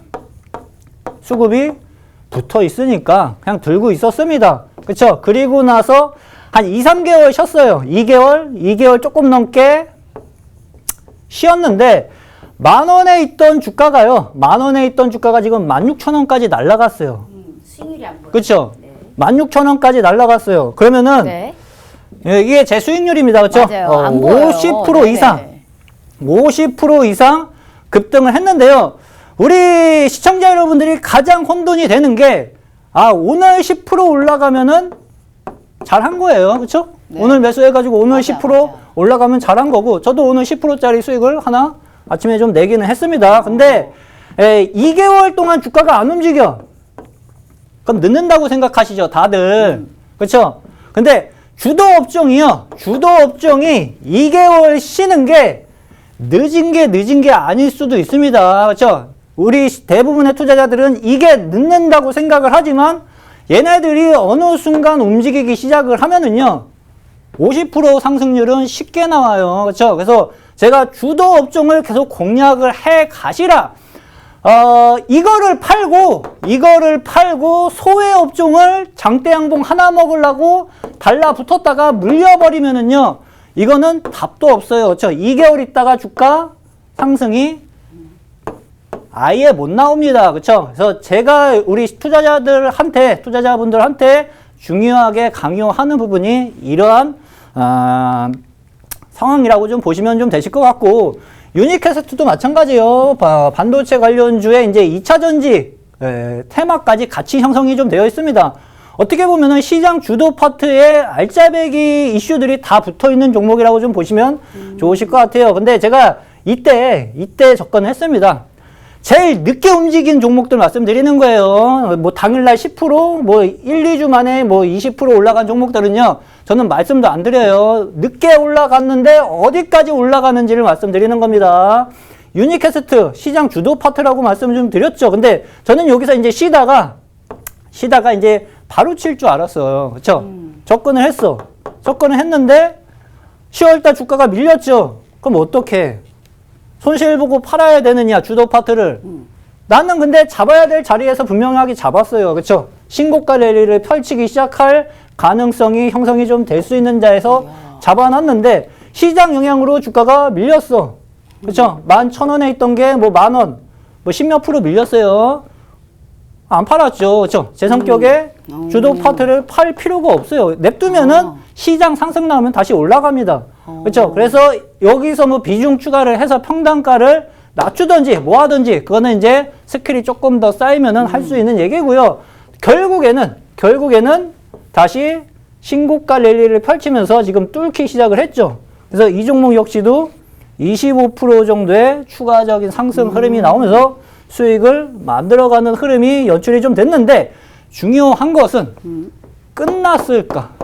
붙어 있으니까 그냥 들고 있었습니다. 그쵸? 그리고 나서 한 2, 3개월 쉬었어요. 2개월 조금 넘게 쉬었는데, 10,000원에 있던 주가가요. 10,000원에 있던 주가가 지금 16,000원까지 날아갔어요. 수익률이 안 보여요. 그쵸? 네. 16,000원까지 날아갔어요. 그러면은, 네. 이게 제 수익률입니다. 그쵸? 맞아요. 안 보여요. 50% 네네. 이상, 50% 이상 급등을 했는데요. 우리 시청자 여러분들이 가장 혼돈이 되는 게, 오늘 10% 올라가면은 잘한 거예요. 그쵸? 네. 오늘 매수해가지고 오늘 맞아, 10% 맞아. 올라가면 잘한 거고, 저도 오늘 10%짜리 수익을 하나 아침에 좀 내기는 했습니다. 근데, 2개월 동안 주가가 안 움직여. 그럼 늦는다고 생각하시죠, 다들. 그쵸? 근데, 주도 업종이 2개월 쉬는 게 늦은 게 아닐 수도 있습니다. 그쵸? 우리 대부분의 투자자들은 이게 늦는다고 생각을 하지만 얘네들이 어느 순간 움직이기 시작을 하면은요, 50% 상승률은 쉽게 나와요. 그쵸? 그래서 제가 주도 업종을 계속 공략을 해 가시라. 이거를 팔고 소외 업종을 장대 양봉 하나 먹으려고 달라붙었다가 물려버리면은요, 이거는 답도 없어요. 그렇죠? 2개월 있다가 주가 상승이 아예 못 나옵니다. 그렇죠? 그래서 제가 우리 투자자분들한테 중요하게 강요하는 부분이 이러한 상황이라고 좀 보시면 좀 되실 것 같고, 유니캐스트도 마찬가지예요. 반도체 관련주에 이제 2차 전지 테마까지 같이 형성이 좀 되어 있습니다. 어떻게 보면은 시장 주도 파트에 알짜배기 이슈들이 다 붙어 있는 종목이라고 좀 보시면 좋으실 것 같아요. 근데 제가 이때 접근을 했습니다. 제일 늦게 움직인 종목들 말씀드리는 거예요. 뭐 당일날 10%, 뭐 1, 2주 만에 뭐 20% 올라간 종목들은요, 저는 말씀도 안 드려요. 늦게 올라갔는데 어디까지 올라가는지를 말씀드리는 겁니다. 유니캐스트 시장 주도 파트라고 말씀 좀 드렸죠. 근데 저는 여기서 이제 쉬다가 이제 바로 칠 줄 알았어요. 그쵸? 접근을 했는데 10월달 주가가 밀렸죠. 그럼 어떡해? 손실 보고 팔아야 되느냐, 주도 파트를. 나는 근데 잡아야 될 자리에서 분명하게 잡았어요. 그쵸? 신고가 랠리를 펼치기 시작할 가능성이 형성이 좀 될 수 있는 자에서 잡아놨는데, 시장 영향으로 주가가 밀렸어. 그쵸? 11,000원에 있던 게 뭐 10,000원, 뭐 10몇 프로 밀렸어요. 안 팔았죠. 그쵸? 제 성격에 주도 파트를 팔 필요가 없어요. 냅두면은 시장 상승 나오면 다시 올라갑니다. 그렇죠? 그래서 여기서 뭐 비중 추가를 해서 평단가를 낮추든지 뭐 하든지, 그거는 이제 스킬이 조금 더 쌓이면은 할 수 있는 얘기고요. 결국에는 다시 신고가 랠리를 펼치면서 지금 뚫기 시작을 했죠. 그래서 이 종목 역시도 25% 정도의 추가적인 상승 흐름이 나오면서 수익을 만들어가는 흐름이 연출이 좀 됐는데, 중요한 것은 끝났을까?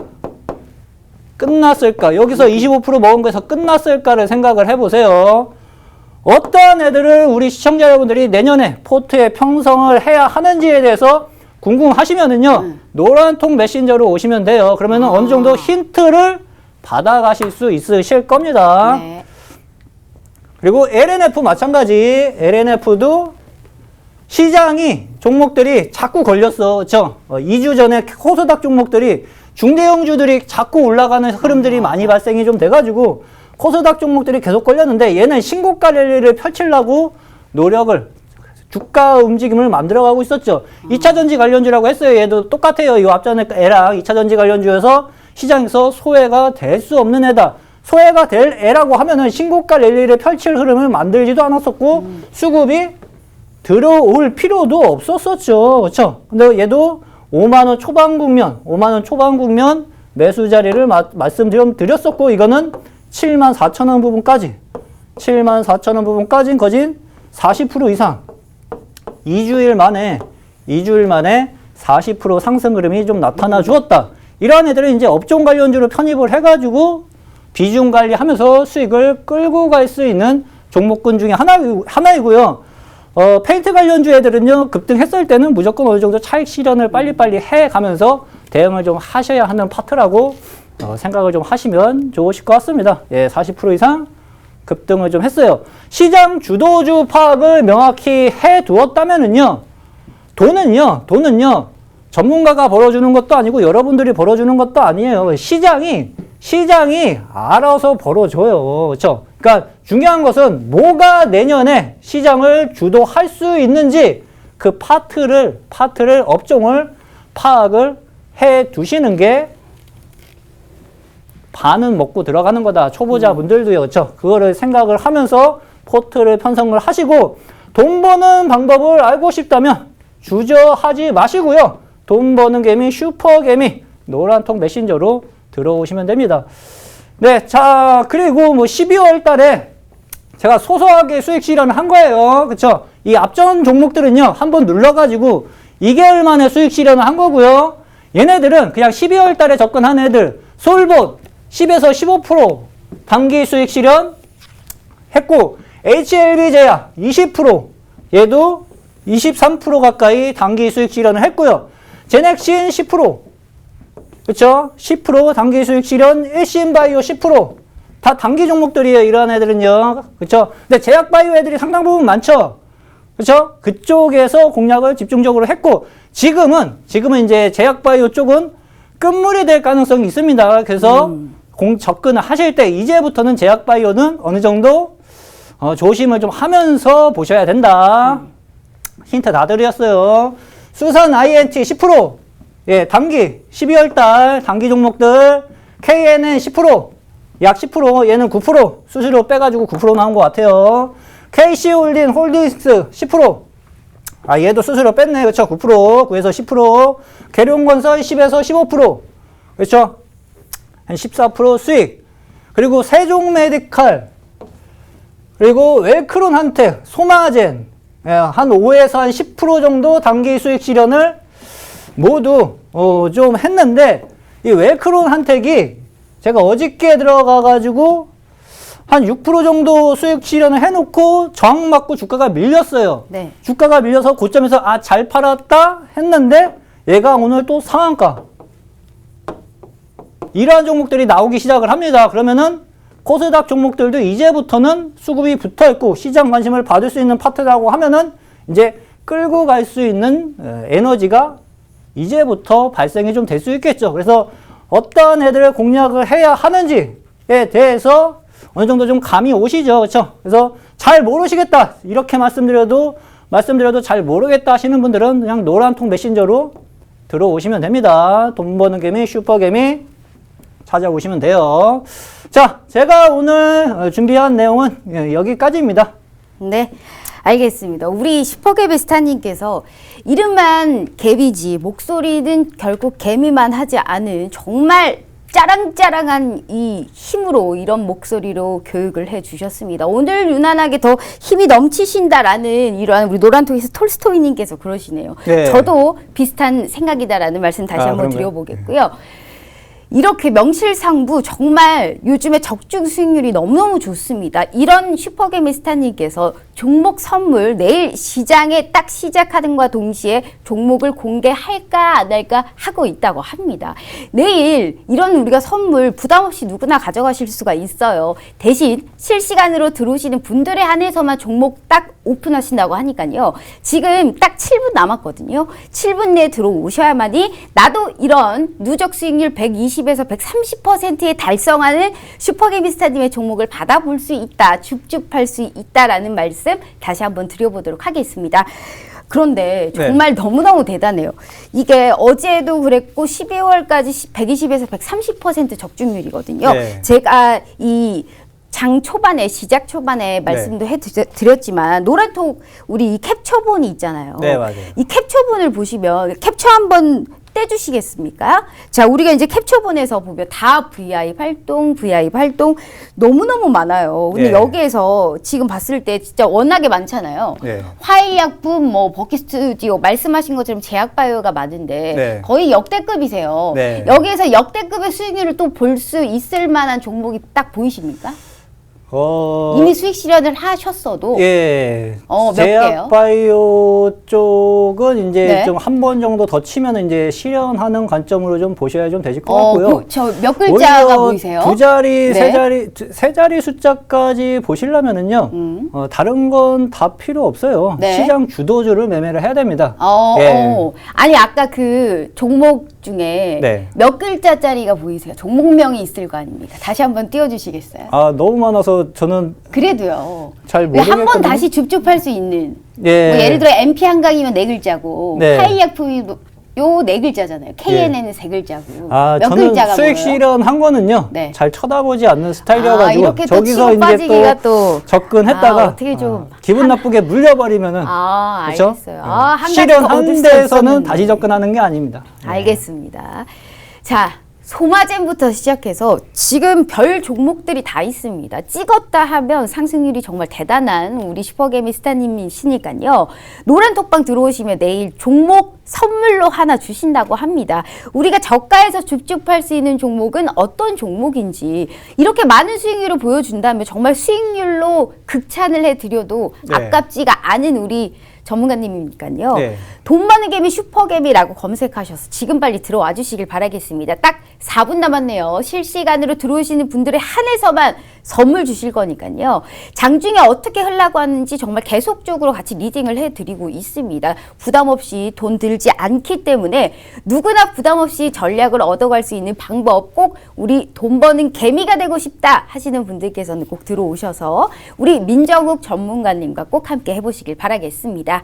여기서 25% 먹은 거에서 끝났을까를 생각을 해보세요. 어떠한 애들을 우리 시청자 여러분들이 내년에 포트에 편성을 해야 하는지에 대해서 궁금하시면은요, 노란통 메신저로 오시면 돼요. 그러면은 어느 정도 힌트를 받아가실 수 있으실 겁니다. 네. 그리고 LNF 마찬가지. LNF도 시장이 종목들이 자꾸 걸렸어. 그쵸? 2주 전에 코스닥 종목들이, 중대형주들이 자꾸 올라가는 흐름들이 많이 발생이 좀 돼가지고 코스닥 종목들이 계속 걸렸는데, 얘는 신고가 랠리를 펼치려고 노력을, 주가 움직임을 만들어가고 있었죠. 2차 전지 관련주라고 했어요. 얘도 똑같아요. 이 앞전에 애랑 2차 전지 관련주여서 시장에서 소외가 될 수 없는 애다. 소외가 될 애라고 하면은 신고가 랠리를 펼칠 흐름을 만들지도 않았었고 수급이 들어올 필요도 없었었죠. 그렇죠? 근데 얘도 5만 원 초반 국면 매수 자리를 말씀드렸었고 이거는 7만 4천 원 부분까지 7만 4천 원 부분까지는 거진 40% 이상 2주일 만에 40% 상승 흐름이 좀 나타나 주었다. 이러한 애들은 이제 업종 관련주로 편입을 해가지고 비중 관리하면서 수익을 끌고 갈 수 있는 종목군 중에 하나이고요. 페인트 관련주 애들은요, 급등했을 때는 무조건 어느 정도 차익 실현을 빨리빨리 해가면서 대응을 좀 하셔야 하는 파트라고 생각을 좀 하시면 좋으실 것 같습니다. 예, 40% 이상 급등을 좀 했어요. 시장 주도주 파악을 명확히 해 두었다면은요, 돈은요, 전문가가 벌어주는 것도 아니고 여러분들이 벌어주는 것도 아니에요. 시장이 알아서 벌어줘요. 그렇죠? 그러니까 중요한 것은 뭐가 내년에 시장을 주도할 수 있는지 그 파트를 업종을 파악을 해 두시는 게 반은 먹고 들어가는 거다. 초보자분들도요. 그렇죠? 그거를 생각을 하면서 포트를 편성을 하시고 돈 버는 방법을 알고 싶다면 주저하지 마시고요. 돈 버는 개미 슈퍼개미 노란통 메신저로 들어오시면 됩니다. 네, 자, 그리고 뭐 12월 달에 제가 소소하게 수익 실현을 한 거예요. 그쵸? 이 앞전 종목들은요, 한번 눌러가지고 2개월 만에 수익 실현을 한 거고요. 얘네들은 그냥 12월 달에 접근한 애들, 솔봇 10에서 15% 단기 수익 실현 했고, HLB 제약 20%, 얘도 23% 가까이 단기 수익 실현을 했고요. 제넥신 10%, 그쵸? 10% 단기 수익 실현, 일신바이오 10%. 다 단기 종목들이에요, 이런 애들은요. 그쵸? 근데 제약바이오 애들이 상당 부분 많죠? 그쵸? 그쪽에서 공략을 집중적으로 했고, 지금은 이제 제약바이오 쪽은 끝물이 될 가능성이 있습니다. 그래서 접근을 하실 때, 이제부터는 제약바이오는 어느 정도, 조심을 좀 하면서 보셔야 된다. 힌트 다 드렸어요. 수산 INT 10%. 예, 단기 12월 달 단기 종목들 KNN 10%, 약 10%, 얘는 9%, 수수료 빼가지고 9% 나온 것 같아요. KC홀딩 홀딩스 10%. 아, 얘도 수수료 뺐네. 그렇죠? 9%, 9에서 10%. 계룡건설 10에서 15%. 그렇죠? 한 14% 수익. 그리고 세종메디칼. 그리고 웰크론 한텍, 소마젠. 예, 한 5에서 한 10% 정도 단기 수익 실현을 모두 좀 했는데, 이 웰크론 한텍이 제가 어저께 들어가가지고 한 6% 정도 수익 실현을 해놓고 저항 맞고 주가가 밀렸어요. 네. 주가가 밀려서 고점에서 잘 팔았다 했는데 얘가 오늘 또 상한가. 이러한 종목들이 나오기 시작을 합니다. 그러면은 코스닥 종목들도 이제부터는 수급이 붙어있고 시장 관심을 받을 수 있는 파트라고 하면은 이제 끌고 갈 수 있는 에너지가 이제부터 발생이 좀 될 수 있겠죠. 그래서 어떤 애들을 공략을 해야 하는지에 대해서 어느 정도 좀 감이 오시죠. 그렇죠? 그래서 잘 모르시겠다. 이렇게 말씀드려도 잘 모르겠다 하시는 분들은 그냥 노란통 메신저로 들어오시면 됩니다. 돈 버는 개미, 슈퍼개미 찾아오시면 돼요. 자, 제가 오늘 준비한 내용은 여기까지입니다. 네, 알겠습니다. 우리 슈퍼개미스타님께서 이름만 개미지 목소리는 결국 개미만 하지 않은 정말 짜랑짜랑한 이 힘으로 이런 목소리로 교육을 해주셨습니다. 오늘 유난하게 더 힘이 넘치신다라는 이러한 우리 노란통에서 톨스토이님께서 그러시네요. 네. 저도 비슷한 생각이다라는 말씀 다시 한번 그런가요? 드려보겠고요. 이렇게 명실상부 정말 요즘에 적중 수익률이 너무너무 좋습니다. 이런 슈퍼개미스타님께서 종목 선물 내일 시장에 딱 시작하는과 동시에 종목을 공개할까 안 할까 하고 있다고 합니다. 내일 이런 우리가 선물 부담 없이 누구나 가져가실 수가 있어요. 대신 실시간으로 들어오시는 분들에 한해서만 종목 딱 오픈하신다고 하니까요. 지금 딱 7분 남았거든요. 7분 내에 들어오셔야만이 나도 이런 누적 수익률 120에서 130%에 달성하는 슈퍼개미스타님의 종목을 받아볼 수 있다. 줍줍할 수 있다라는 말씀 다시 한번 드려보도록 하겠습니다. 그런데 네. 정말 너무너무 대단해요. 이게 어제도 그랬고 12월까지 120에서 130% 적중률이거든요. 네. 제가 이 장 초반에 시작 초반에 말씀도 해드렸지만 노란톡 우리 이 캡처본이 있잖아요. 네, 맞아요. 이 캡처본을 보시면 캡처 한번 떼주시겠습니까? 자, 우리가 이제 캡처본에서 보면 다 VI 활동 너무너무 많아요. 근데 예. 여기에서 지금 봤을 때 진짜 워낙에 많잖아요. 네. 화일약품, 뭐 버킷스튜디오 말씀하신 것처럼 제약바이오가 많은데 네. 거의 역대급이세요. 네. 여기에서 역대급의 수익률을 또 볼 수 있을 만한 종목이 딱 보이십니까? 이미 수익 실현을 하셨어도 예. 몇 개요? 제약바이오 쪽은 이제 네. 좀 한 번 정도 더 치면 이제 실현하는 관점으로 좀 보셔야 좀 되실 것 같고요. 저 몇 글자가 오히려 보이세요? 두 자리, 네. 세 자리 숫자까지 보시려면은요, 다른 건 다 필요 없어요. 네. 시장 주도주를 매매를 해야 됩니다. 예. 아니 아까 그 종목 중에 네. 몇 글자짜리가 보이세요? 종목명이 있을 거 아닙니까? 다시 한번 띄워주시겠어요? 아, 너무 많아서 저는 그래도요. 잘 한 모르겠거든요. 번 다시 줍줍할 수 있는. 예. 뭐 예를 들어 MP 한강이면 네 글자고, 네. 화일약품이 요 네 글자잖아요. KNN은 세 글자고. 아, 몇 저는 글자가 수익 보여요? 실현한 거는요, 네. 잘 쳐다보지 않는 스타일이어가지고, 이렇게 또 저기서 치고 이제 빠지기가 또 또 접근했다가, 어떻게 좀 기분 나쁘게 물려버리면은, 그렇죠? 알겠어요. 한 가지 더 실현한 얻을 수 데서는 있었는데. 다시 접근하는 게 아닙니다. 알겠습니다. 자, 소마젠부터 시작해서 지금 별 종목들이 다 있습니다. 찍었다 하면 상승률이 정말 대단한 우리 슈퍼개미 스타님이시니까요. 노란 톡방 들어오시면 내일 종목 선물로 하나 주신다고 합니다. 우리가 저가에서 줍줍할 수 있는 종목은 어떤 종목인지 이렇게 많은 수익률을 보여준다면 정말 수익률로 극찬을 해드려도 네. 아깝지가 않은 우리 전문가님이니까요. 네. 돈 많은 개미 슈퍼개미라고 검색하셔서 지금 빨리 들어와 주시길 바라겠습니다. 딱 4분 남았네요. 실시간으로 들어오시는 분들에 한해서만 선물 주실 거니까요. 장중에 어떻게 하려고 하는지 정말 계속적으로 같이 리딩을 해드리고 있습니다. 부담 없이 돈 들지 않기 때문에 누구나 부담 없이 전략을 얻어갈 수 있는 방법 꼭 우리 돈 버는 개미가 되고 싶다 하시는 분들께서는 꼭 들어오셔서 우리 민정욱 전문가님과 꼭 함께 해보시길 바라겠습니다.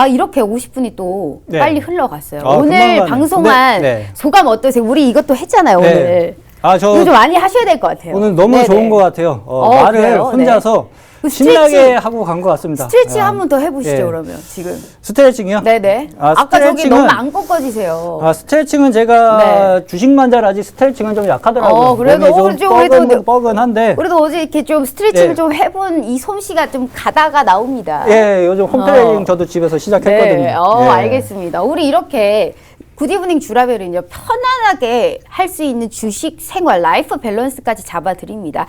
이렇게 50분이 또 네. 빨리 흘러갔어요. 금방 오늘 가네. 방송한 네. 소감 어떠세요? 우리 이것도 했잖아요, 네. 오늘. 저 이거 좀 많이 하셔야 될 것 같아요. 오늘 너무 네네. 좋은 것 같아요. 말을 그래요? 혼자서 그 신나게 스트레칭, 하고 간 것 같습니다. 스트레칭 한 번 더 해보시죠, 예. 그러면 지금. 스트레칭이요? 네네. 아까 저기 스트레칭은- 너무 안 꺾어지세요. 스트레칭은 제가 주식만 잘하지 스트레칭은 좀 약하더라고요. 그래도 몸이 좀 그래도 뻐근한데. 그래도 어제 이렇게 좀 스트레칭을 예. 좀 해본 이 솜씨가 좀 가다가 나옵니다. 예, 요즘 홈트레이닝 저도 집에서 시작했거든요. 네, 예. 알겠습니다. 우리 이렇게 굿이브닝 주라벨은요, 편안하게 할 수 있는 주식 생활, 라이프 밸런스까지 잡아드립니다.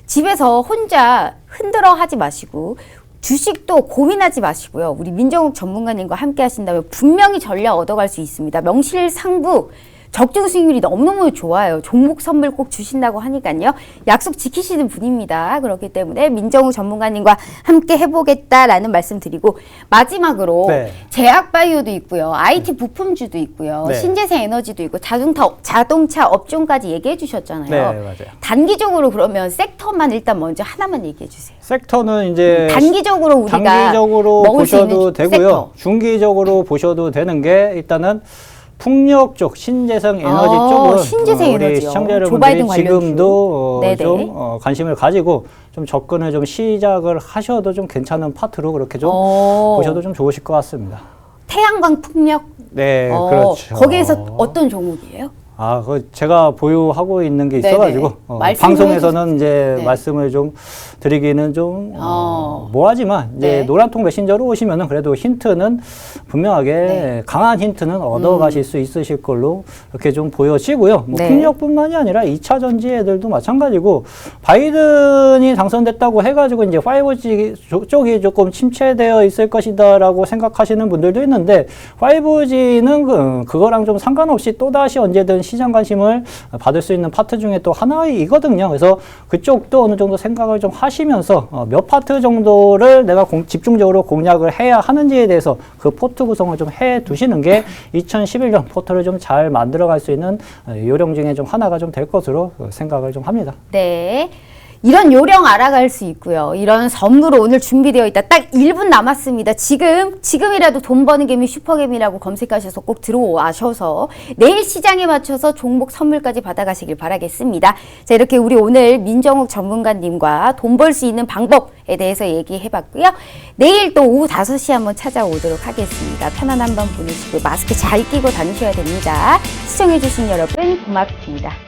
집에서 혼자 흔들어 하지 마시고, 주식도 고민하지 마시고요. 우리 민정욱 전문가님과 함께 하신다면 분명히 전략 얻어갈 수 있습니다. 명실상부, 적중 수익률이 너무너무 좋아요. 종목 선물 꼭 주신다고 하니까요. 약속 지키시는 분입니다. 그렇기 때문에 민정우 전문가님과 함께 해보겠다라는 말씀 드리고 마지막으로 네. 제약바이오도 있고요. IT 부품주도 있고요. 네. 신재생 에너지도 있고 자동차 업종까지 얘기해 주셨잖아요. 네, 맞아요. 단기적으로 그러면 섹터만 일단 먼저 하나만 얘기해 주세요. 섹터는 이제 단기적으로 우리가 단기적으로 먹을 수 있는 보셔도 되고요. 섹터. 중기적으로 보셔도 되는 게 일단은 풍력 쪽, 신재생 에너지 쪽은 신재생 우리 에너지요. 시청자 조 여러분들이 바이든 관련주. 지금도 네네. 좀 관심을 가지고 좀 접근을 좀 시작을 하셔도 좀 괜찮은 파트로 그렇게 좀 보셔도 좀 좋으실 것 같습니다. 태양광 풍력. 네, 그렇죠. 거기에서 어떤 종목이에요? 제가 보유하고 있는 게 네네. 있어가지고 말씀을 방송에서는 이제 네. 말씀을 좀 드리기는 좀 뭐하지만 이제 네. 노란통 메신저로 오시면은 그래도 힌트는 분명하게 네. 강한 힌트는 얻어가실 수 있으실 걸로 이렇게 좀 보여지고요. 뭐 네. 풍력뿐만이 아니라 2차 전지 애들도 마찬가지고 바이든이 당선됐다고 해가지고 이제 5G 쪽이 조금 침체되어 있을 것이다라고 생각하시는 분들도 있는데 5G는 그거랑 좀 상관없이 또 다시 언제든 시장 관심을 받을 수 있는 파트 중에 또 하나이거든요. 그래서 그쪽도 어느 정도 생각을 좀 하시면서 몇 파트 정도를 내가 집중적으로 공략을 해야 하는지에 대해서 그 포트 구성을 좀 해 두시는 게 2011년 포트를 좀 잘 만들어 갈 수 있는 요령 중에 좀 하나가 좀 될 것으로 생각을 좀 합니다. 네. 이런 요령 알아갈 수 있고요. 이런 선물 오늘 준비되어 있다. 딱 1분 남았습니다. 지금이라도 돈 버는 개미 슈퍼개미라고 검색하셔서 꼭 들어와셔서 내일 시장에 맞춰서 종목 선물까지 받아가시길 바라겠습니다. 자, 이렇게 우리 오늘 민정욱 전문가님과 돈 벌 수 있는 방법에 대해서 얘기해봤고요. 내일 또 오후 5시에 한번 찾아오도록 하겠습니다. 편안한 밤 보내시고 마스크 잘 끼고 다니셔야 됩니다. 시청해주신 여러분 고맙습니다.